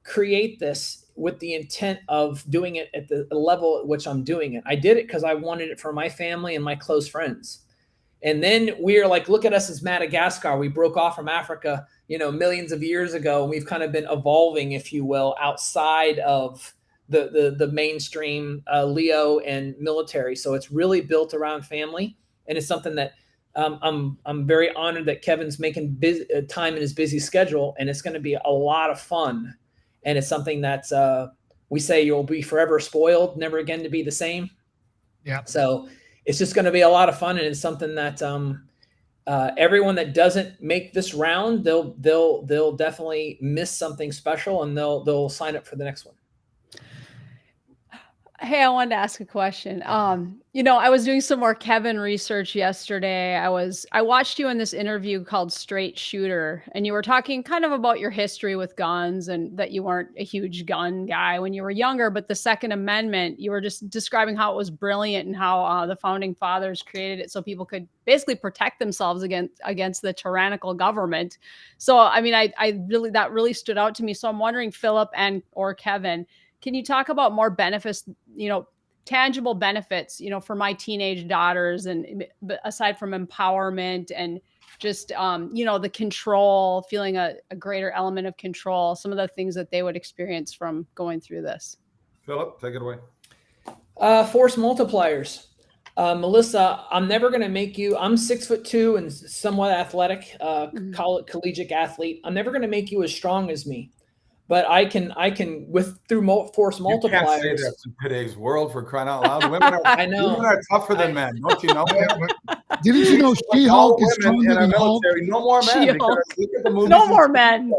create this with the intent of doing it at the level at which I'm doing it. I did it because I wanted it for my family and my close friends. And then we're like, look at us as Madagascar. We broke off from Africa, millions of years ago. And we've kind of been evolving, if you will, outside of the mainstream Leo and military. So it's really built around family. And it's something that I'm very honored that Kevin's making time in his busy schedule. And it's going to be a lot of fun. And it's something that we say you'll be forever spoiled, never again to be the same. Yeah. So it's just going to be a lot of fun. And it's something that everyone that doesn't make this round, they'll definitely miss something special, and they'll sign up for the next one. Hey, I wanted to ask a question. I was doing some more Keven research yesterday. I watched you in this interview called Straight Shooter, and you were talking kind of about your history with guns and that you weren't a huge gun guy when you were younger, but the Second Amendment, you were just describing how it was brilliant and how the founding fathers created it so people could basically protect themselves against the tyrannical government. So, I mean, that really stood out to me. So I'm wondering, Philip or Keven, can you talk about more benefits, tangible benefits, for my teenage daughters, and aside from empowerment and just, the control, feeling a greater element of control, some of the things that they would experience from going through this? Philip, take it away. Force multipliers. Melissa, I'm never going to make you, I'm 6'2" and somewhat athletic, collegiate athlete. I'm never going to make you as strong as me. But I can through force multipliers. You can't say that in today's world, for crying out loud. Women are tougher than men. Don't you know? Didn't you know She-Hulk is stronger in our than Hulk? military? No more men. Because look at the movies. No more men.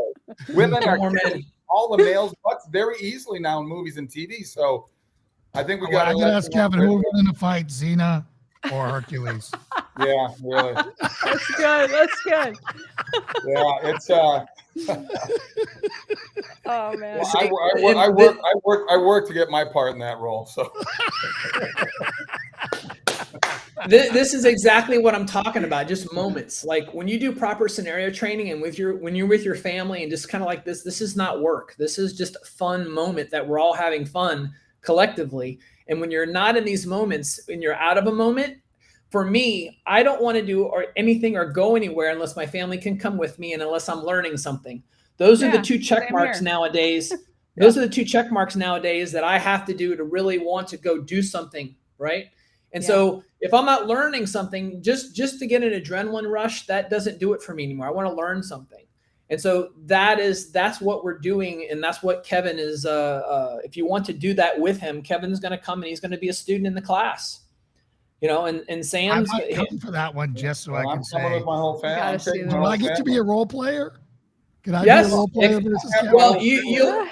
Women are killing all the males' butts very easily now in movies and TV. So I think we got. I gotta ask Keven, who are we going to fight, Xena or Hercules? Yeah, really. That's good. That's good. Yeah, it's Oh man. Well, I work to get my part in that role. So this is exactly what I'm talking about. Just moments. Like when you do proper scenario training and when you're with your family and just kind of like this is not work. This is just a fun moment that we're all having fun collectively. And when you're not in these moments, when you're out of a moment, for me, I don't want to do anything or go anywhere unless my family can come with me and unless I'm learning something. Those are the two check marks nowadays. Those are the two check marks nowadays that I have to do to really want to go do something, right? And so if I'm not learning something, just to get an adrenaline rush, that doesn't do it for me anymore. I want to learn something. And so that's what we're doing. And that's what Keven is, if you want to do that with him, Kevin's going to come and he's going to be a student in the class. You know, and Sam's coming for that one just so I can say, with my whole family. Do I get to be a role player? Can I yes, be a role player versus Keven? Well, you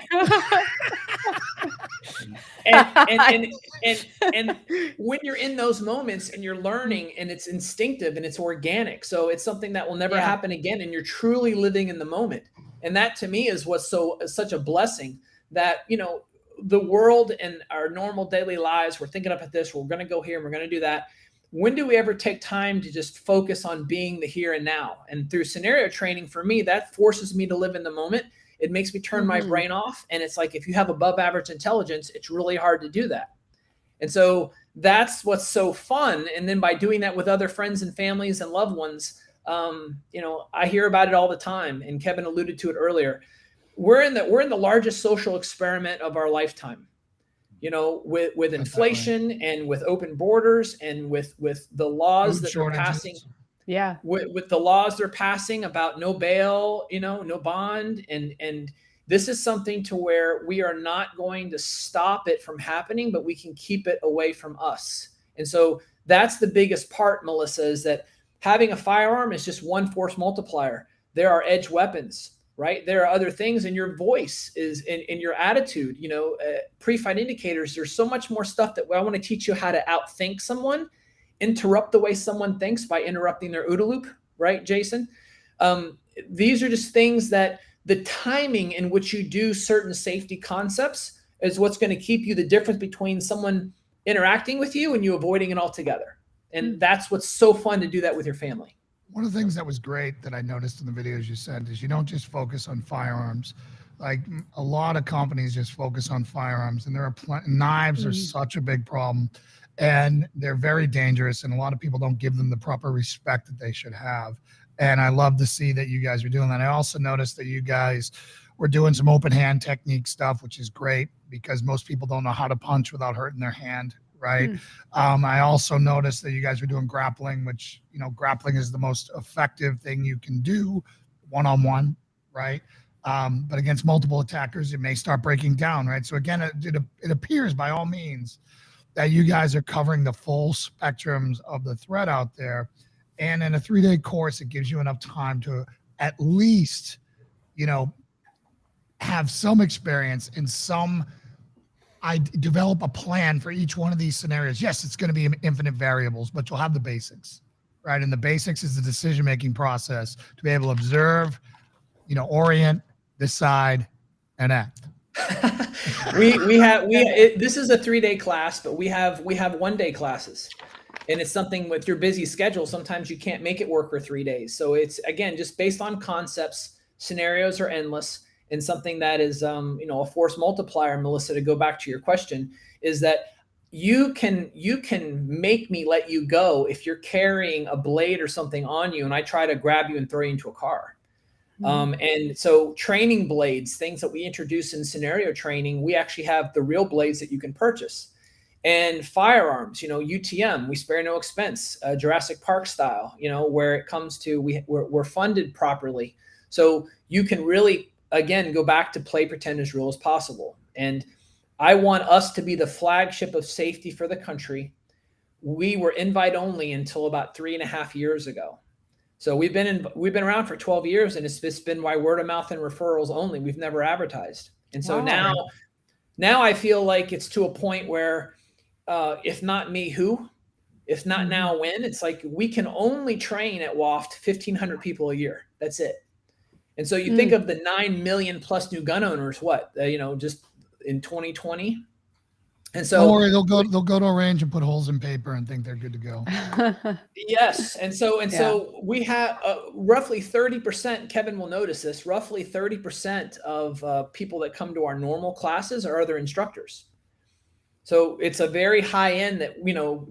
and when you're in those moments and you're learning and it's instinctive and it's organic, so it's something that will never happen again, and you're truly living in the moment. And that to me is what's such a blessing, that, you know, the world and our normal daily lives, we're thinking up at this, we're going to go here and we're going to do that. When do we ever take time to just focus on being the here and now? And through scenario training, for me, that forces me to live in the moment. It makes me turn my brain off. And it's like, if you have above average intelligence, it's really hard to do that. And so that's what's so fun. And then by doing that with other friends and families and loved ones, you know, I hear about it all the time. And Keven alluded to it earlier. We're in the largest social experiment of our lifetime, you know, with inflation and with open borders and with the laws that they're passing. Yeah. With the laws they're passing about no bail, you know, no bond. And this is something to where we are not going to stop it from happening, but we can keep it away from us. And so that's the biggest part, Melissa, is that having a firearm is just one force multiplier. There are edge weapons, right? There are other things, in your voice is in your attitude, you know, pre-fight indicators. There's so much more stuff that I want to teach you how to outthink someone, interrupt the way someone thinks by interrupting their OODA loop, right, Jason? These are just things that the timing in which you do certain safety concepts is what's going to keep you the difference between someone interacting with you and you avoiding it altogether. And that's what's so fun to do that with your family. One of the things that was great that I noticed in the videos you sent is you don't just focus on firearms. Like a lot of companies just focus on firearms, and there are knives are such a big problem, and they're very dangerous, and a lot of people don't give them the proper respect that they should have. And I love to see that you guys are doing that. I also noticed that you guys were doing some open hand technique stuff, which is great because most people don't know how to punch without hurting their hand. Right. I also noticed that you guys were doing grappling, which, you know, grappling is the most effective thing you can do one-on-one. Right. But against multiple attackers, it may start breaking down. Right. So again, it appears by all means that you guys are covering the full spectrums of the threat out there. And in a 3-day course, it gives you enough time to at least, you know, have some experience in some. I develop a plan for each one of these scenarios. Yes, it's going to be infinite variables, but you'll have the basics, right? And the basics is the decision-making process to be able to observe, you know, orient, decide, and act. This is a 3-day class, but we have 1-day classes, and it's something with your busy schedule. Sometimes you can't make it work for 3 days. So it's, again, just based on concepts. Scenarios are endless. And something that is, you know, a force multiplier, Melissa, to go back to your question, is that you can make me let you go if you're carrying a blade or something on you and I try to grab you and throw you into a car. And so training blades, things that we introduce in scenario training, we actually have the real blades that you can purchase. And firearms, you know, UTM, we spare no expense, Jurassic Park style, you know, where it comes to we're funded properly. So you can really, again, go back to play pretend as real as possible. And I want us to be the flagship of safety for the country. We were invite only until about 3.5 years ago. So we've been around for 12 years, and it's been by word of mouth and referrals only. We've never advertised. And so now I feel like it's to a point where if not me, who? If not now, when? It's like we can only train at WOFT 1,500 people a year. That's it. And so you think of the 9 million plus new gun owners, just in 2020. And so don't worry, they'll go to a range and put holes in paper and think they're good to go. Yes. And so we have roughly 30%, Kevin will notice this, roughly 30% of people that come to our normal classes are other instructors. So it's a very high end that,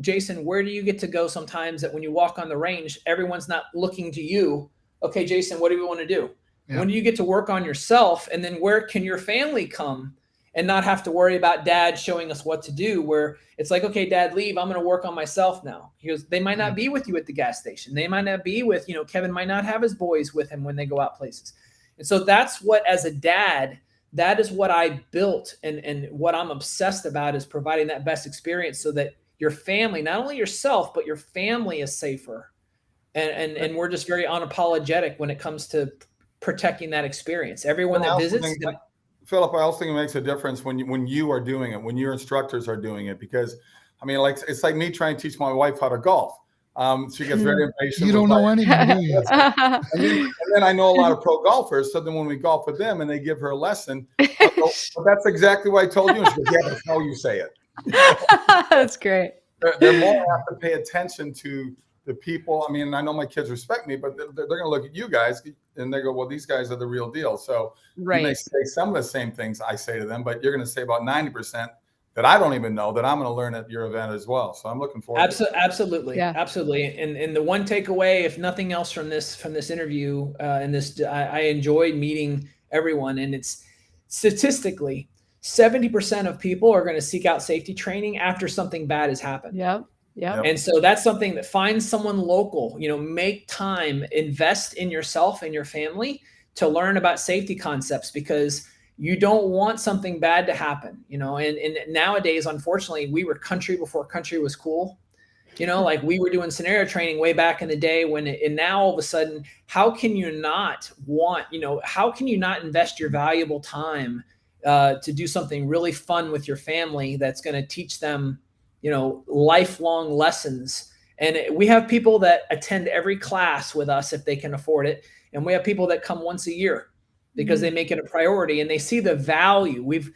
Jason, where do you get to go sometimes that when you walk on the range, everyone's not looking to you. Okay, Jason, what do we want to do? Yeah. When do you get to work on yourself? And then where can your family come and not have to worry about dad showing us what to do, where it's like, okay, dad, leave. I'm going to work on myself now. Because they might not be with you at the gas station. They might not be with, Kevin might not have his boys with him when they go out places. And so that's what, as a dad, that is what I built. And what I'm obsessed about is providing that best experience so that your family, not only yourself, but your family is safer. And we're just very unapologetic when it comes to protecting that experience. Everyone that visits. Philip, I also think it makes a difference when you are doing it, when your instructors are doing it, because it's like me trying to teach my wife how to golf. She gets very impatient. You don't know anything, do you? and then I know a lot of pro golfers. So then when we golf with them and they give her a lesson, I go, well, that's exactly what I told you. And she goes, yeah, that's how you say it. That's great. They're more apt to pay attention to the people. I know my kids respect me, but they're going to look at you guys and they go, well, these guys are the real deal. So you may say some of the same things I say to them, but you're going to say about 90% that I don't even know that I'm going to learn at your event as well. So I'm looking forward to it. Absolutely. Yeah. Absolutely. And the one takeaway, if nothing else from this interview, I enjoyed meeting everyone, and it's statistically 70% of people are going to seek out safety training after something bad has happened. Yep. And so that's something that finds someone local, make time, invest in yourself and your family to learn about safety concepts, because you don't want something bad to happen, and nowadays, unfortunately, we were country before country was cool. Like we were doing scenario training way back in the day and now all of a sudden, how can you not invest your valuable time to do something really fun with your family that's going to teach them, lifelong lessons. And we have people that attend every class with us if they can afford it. And we have people that come once a year because they make it a priority and they see the value. We've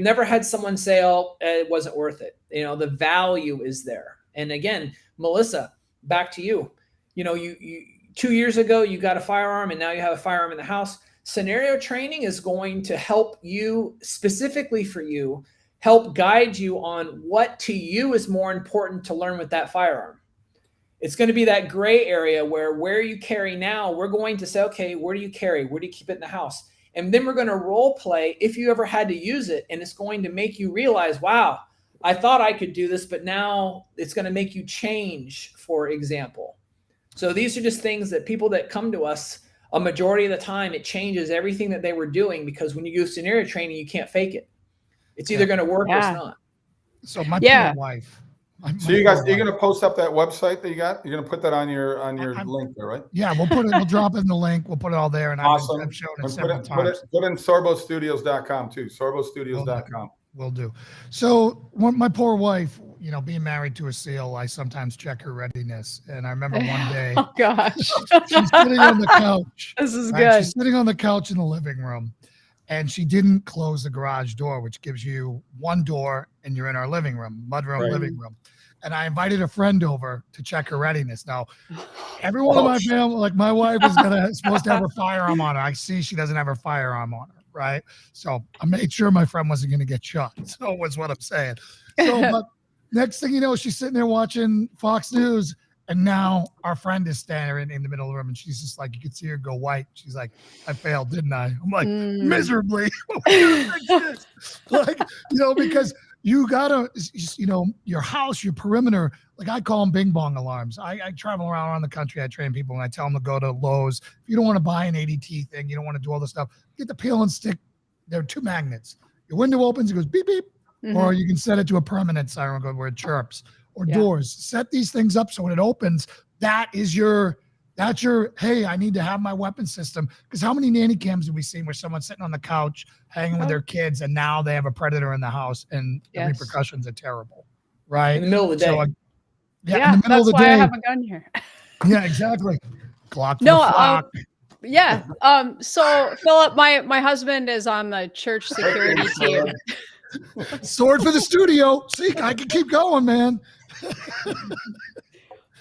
never had someone say, oh, it wasn't worth it. The value is there. And again, Melissa, back to you. You 2 years ago, you got a firearm and now you have a firearm in the house. Scenario training is going to help you, specifically for you, help guide you on what to you is more important to learn with that firearm. It's going to be that gray area where you carry now, we're going to say, okay, where do you carry? Where do you keep it in the house? And then we're going to role play if you ever had to use it. And it's going to make you realize, wow, I thought I could do this, but now it's going to make you change, for example. So these are just things that people that come to us, a majority of the time, it changes everything that they were doing, because when you do scenario training, you can't fake it. It's either going to work or it's not. So my poor wife. So you guys, you're going to post up that website that you got? You're going to put that on your link there, right? Yeah, we'll drop it in the link. We'll put it all there. And awesome. I've shown it several times. Put in sorbostudios.com too. sorbostudios.com. Will do. So my poor wife, being married to a SEAL, I sometimes check her readiness. And I remember one day, oh gosh, she's sitting on the couch. This is good. She's sitting on the couch in the living room, and she didn't close the garage door, which gives you one door, and you're in our living room, mudroom living room. And I invited a friend over to check her readiness. Now, everyone in my family, like my wife, is supposed to have her firearm on her. I see she doesn't have her firearm on her, right? So I made sure my friend wasn't going to get shot. So was what I'm saying. So, but next thing you know, she's sitting there watching Fox News, and now our friend is standing in the middle of the room, and she's just like, you could see her go white. She's like, I failed, didn't I? I'm like, miserably. Like, because you gotta, your house, your perimeter, like I call them bing bong alarms. I travel around the country. I train people and I tell them to go to Lowe's. If you don't want to buy an ADT thing, you don't want to do all this stuff, get the peel and stick. There are two magnets. Your window opens, it goes beep, beep. Or you can set it to a permanent siren where it chirps. Or doors. Set these things up so when it opens, that's your, hey, I need to have my weapon system. Because how many nanny cams have we seen where someone's sitting on the couch hanging with their kids and now they have a predator in the house and the repercussions are terrible, right? In the middle of the day. So, in the middle of the day. That's why I have a gun here. Yeah, exactly. Clock. No, Yeah. So Philip, my husband is on the church security team. Sword for the studio. See, I can keep going, man.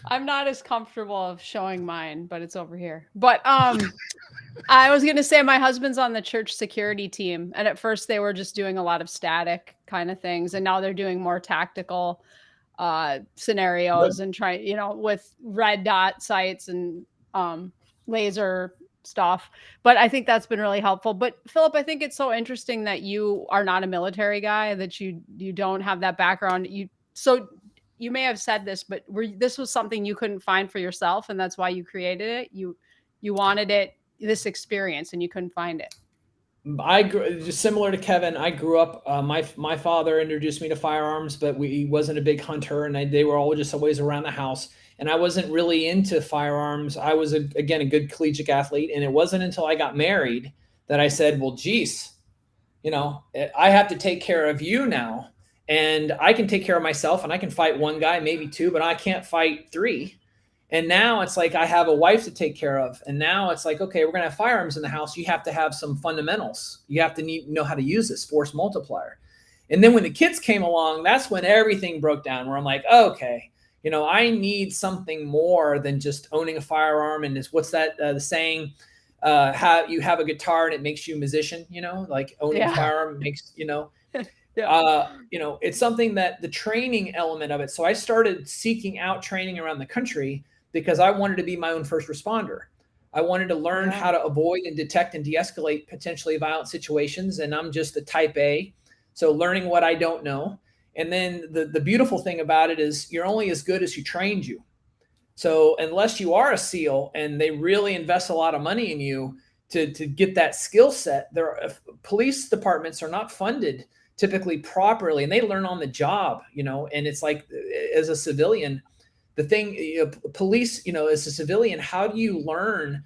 I'm not as comfortable of showing mine, but it's over here. But I was gonna say my husband's on the church security team, and at first they were just doing a lot of static kind of things, and now they're doing more tactical scenarios and try, with red dot sites and laser stuff. But I think that's been really helpful. But Philip, I think it's so interesting that you are not a military guy, that you don't have that background. You may have said this, but this was something you couldn't find for yourself, and that's why you created it. You wanted this experience, and you couldn't find it. Just similar to Keven, I grew up. My father introduced me to firearms, but he wasn't a big hunter, and they were always around the house. And I wasn't really into firearms. I was again a good collegiate athlete, and it wasn't until I got married that I said, "Well, geez, I have to take care of you now, and I can take care of myself, and I can fight one guy, maybe two, but I can't fight three." And now it's like I have a wife to take care of. And now it's like, okay, we're going to have firearms in the house. You have to have some fundamentals. You have to know how to use this force multiplier. And then when the kids came along, that's when everything broke down, where I'm like, okay, I need something more than just owning a firearm. And what's that, the saying, how you have a guitar and it makes you a musician, like owning a firearm makes, it's something that the training element of it. So I started seeking out training around the country because I wanted to be my own first responder. I wanted to learn how to avoid and detect and de-escalate potentially violent situations. And I'm just the type A. So learning what I don't know. And then the beautiful thing about it is you're only as good as who trained you. So unless you are a SEAL and they really invest a lot of money in you to get that skill set, police departments are not funded typically properly, and they learn on the job, and it's like, as a civilian, the thing, police, as a civilian, how do you learn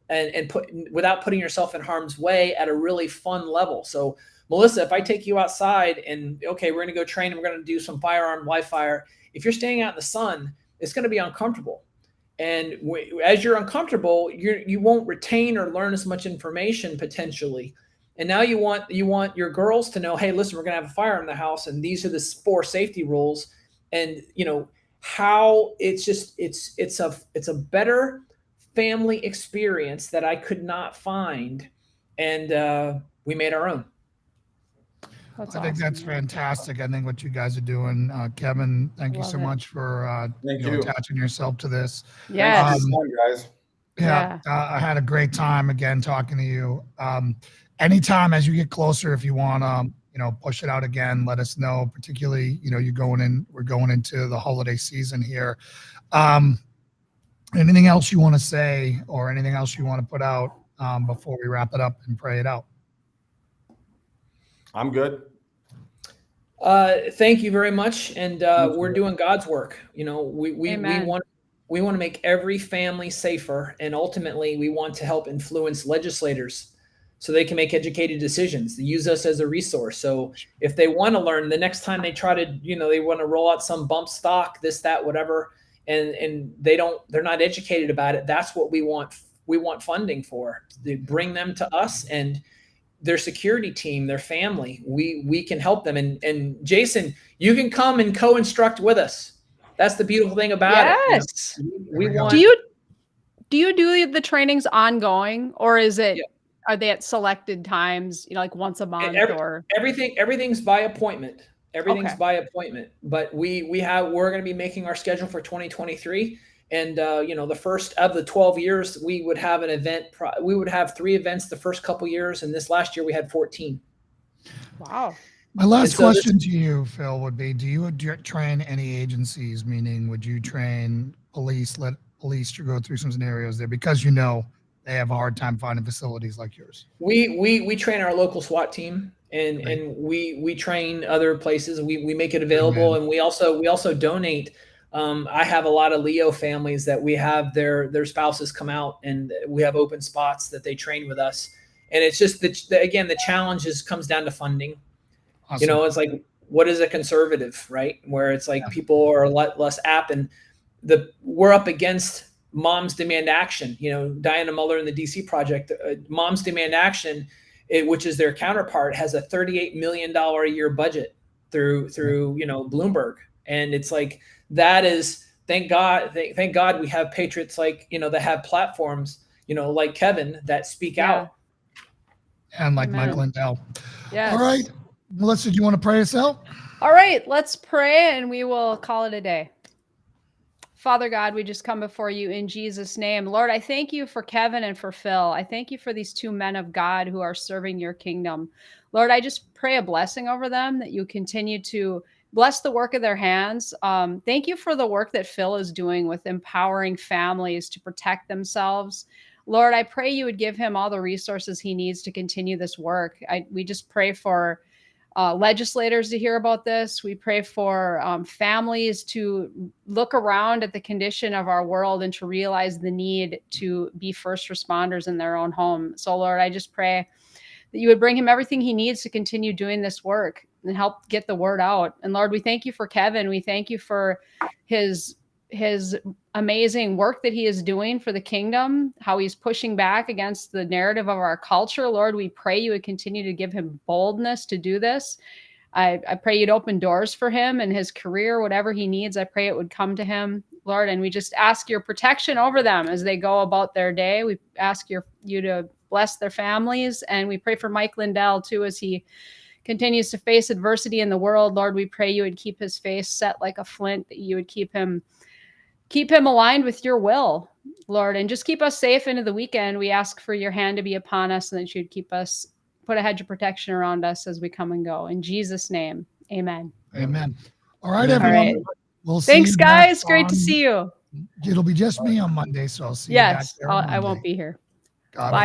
and without putting yourself in harm's way at a really fun level? So Melissa, if I take you outside and, okay, we're going to go train and we're going to do some firearm live fire, if you're staying out in the sun, it's going to be uncomfortable. And as you're uncomfortable, you won't retain or learn as much information potentially. And now you want your girls to know, hey, listen, we're going to have a fire in the house, and these are the 4 safety rules. And how it's a better family experience that I could not find, and we made our own. I think that's fantastic. I think what you guys are doing, Keven, thank you so much for attaching yourself to this. Yes. Guys. Yeah. I had a great time again talking to you. Anytime as you get closer, if you want to, push it out again, let us know. Particularly, we're going into the holiday season here. Anything else you want to say, or anything else you want to put out before we wrap it up and pray it out? I'm good. Thank you very much. And we're doing God's work. We want to make every family safer, and ultimately we want to help influence legislators so they can make educated decisions. They use us as a resource. So if they want to learn, the next time they try to, they want to roll out some bump stock, this, that, whatever, and they're not educated about it. That's what we want funding for. They bring them to us, and their security team, their family, we can help them. And Jason, you can come and co-instruct with us. That's the beautiful thing about it. Yes. We want. Do you do the trainings ongoing, or is it? Yeah. Are they at selected times, like once a month, or everything's by appointment. Everything's by appointment. But we're going to be making our schedule for 2023. And, the first of the 12 years, we would have an event. We would have 3 events the first couple years. And this last year we had 14. Wow. My last question to you, Phil, would be, do you train any agencies? Meaning, would you train police, let police to go through some scenarios there, because they have a hard time finding facilities like yours? We train our local SWAT team, and we train other places. We make it available. Amen. And we also donate. I have a lot of Leo families that we have their spouses come out, and we have open spots that they train with us. And it's just again, the challenge comes down to funding. Awesome. It's like, what is a conservative, right? Where it's like people are a lot less apt, and we're up against Moms Demand Action, Diana Muller and the DC Project, Moms Demand Action, which is their counterpart, has a $38 million a year budget through Bloomberg. And it's like, that is, thank God we have patriots like, that have platforms, like Keven, that speak out. And like Amen. Mike Lindell. Yes. All right. Melissa, do you want to pray us out? All right, let's pray and we will call it a day. Father God, we just come before you in Jesus' name. Lord, I thank you for Keven and for Phil. I thank you for these two men of God who are serving your kingdom. Lord, I just pray a blessing over them, that you continue to bless the work of their hands. Thank you for the work that Phil is doing with empowering families to protect themselves. Lord, I pray you would give him all the resources he needs to continue this work. We just pray for legislators to hear about this. We pray for families to look around at the condition of our world and to realize the need to be first responders in their own home. So Lord, I just pray that you would bring him everything he needs to continue doing this work and help get the word out. And Lord, we thank you for Keven. We thank you for his amazing work that he is doing for the kingdom, how he's pushing back against the narrative of our culture. Lord, we pray you would continue to give him boldness to do this. I pray you'd open doors for him and his career, whatever he needs. I pray it would come to him, Lord. And we just ask your protection over them as they go about their day. We ask you to bless their families. And we pray for Mike Lindell too, as he continues to face adversity in the world. Lord, we pray you would keep his face set like a flint, that you would keep him aligned with your will, Lord, and just keep us safe into the weekend. We ask for your hand to be upon us and that you'd keep us, put a hedge of protection around us as we come and go. In Jesus' name, amen. Amen. All right, everyone. All right. We'll see Thanks, you guys. back Great to on- see you. It'll be just me on Monday, so I'll see Yes, you back there on I won't Monday. be here. God Bye.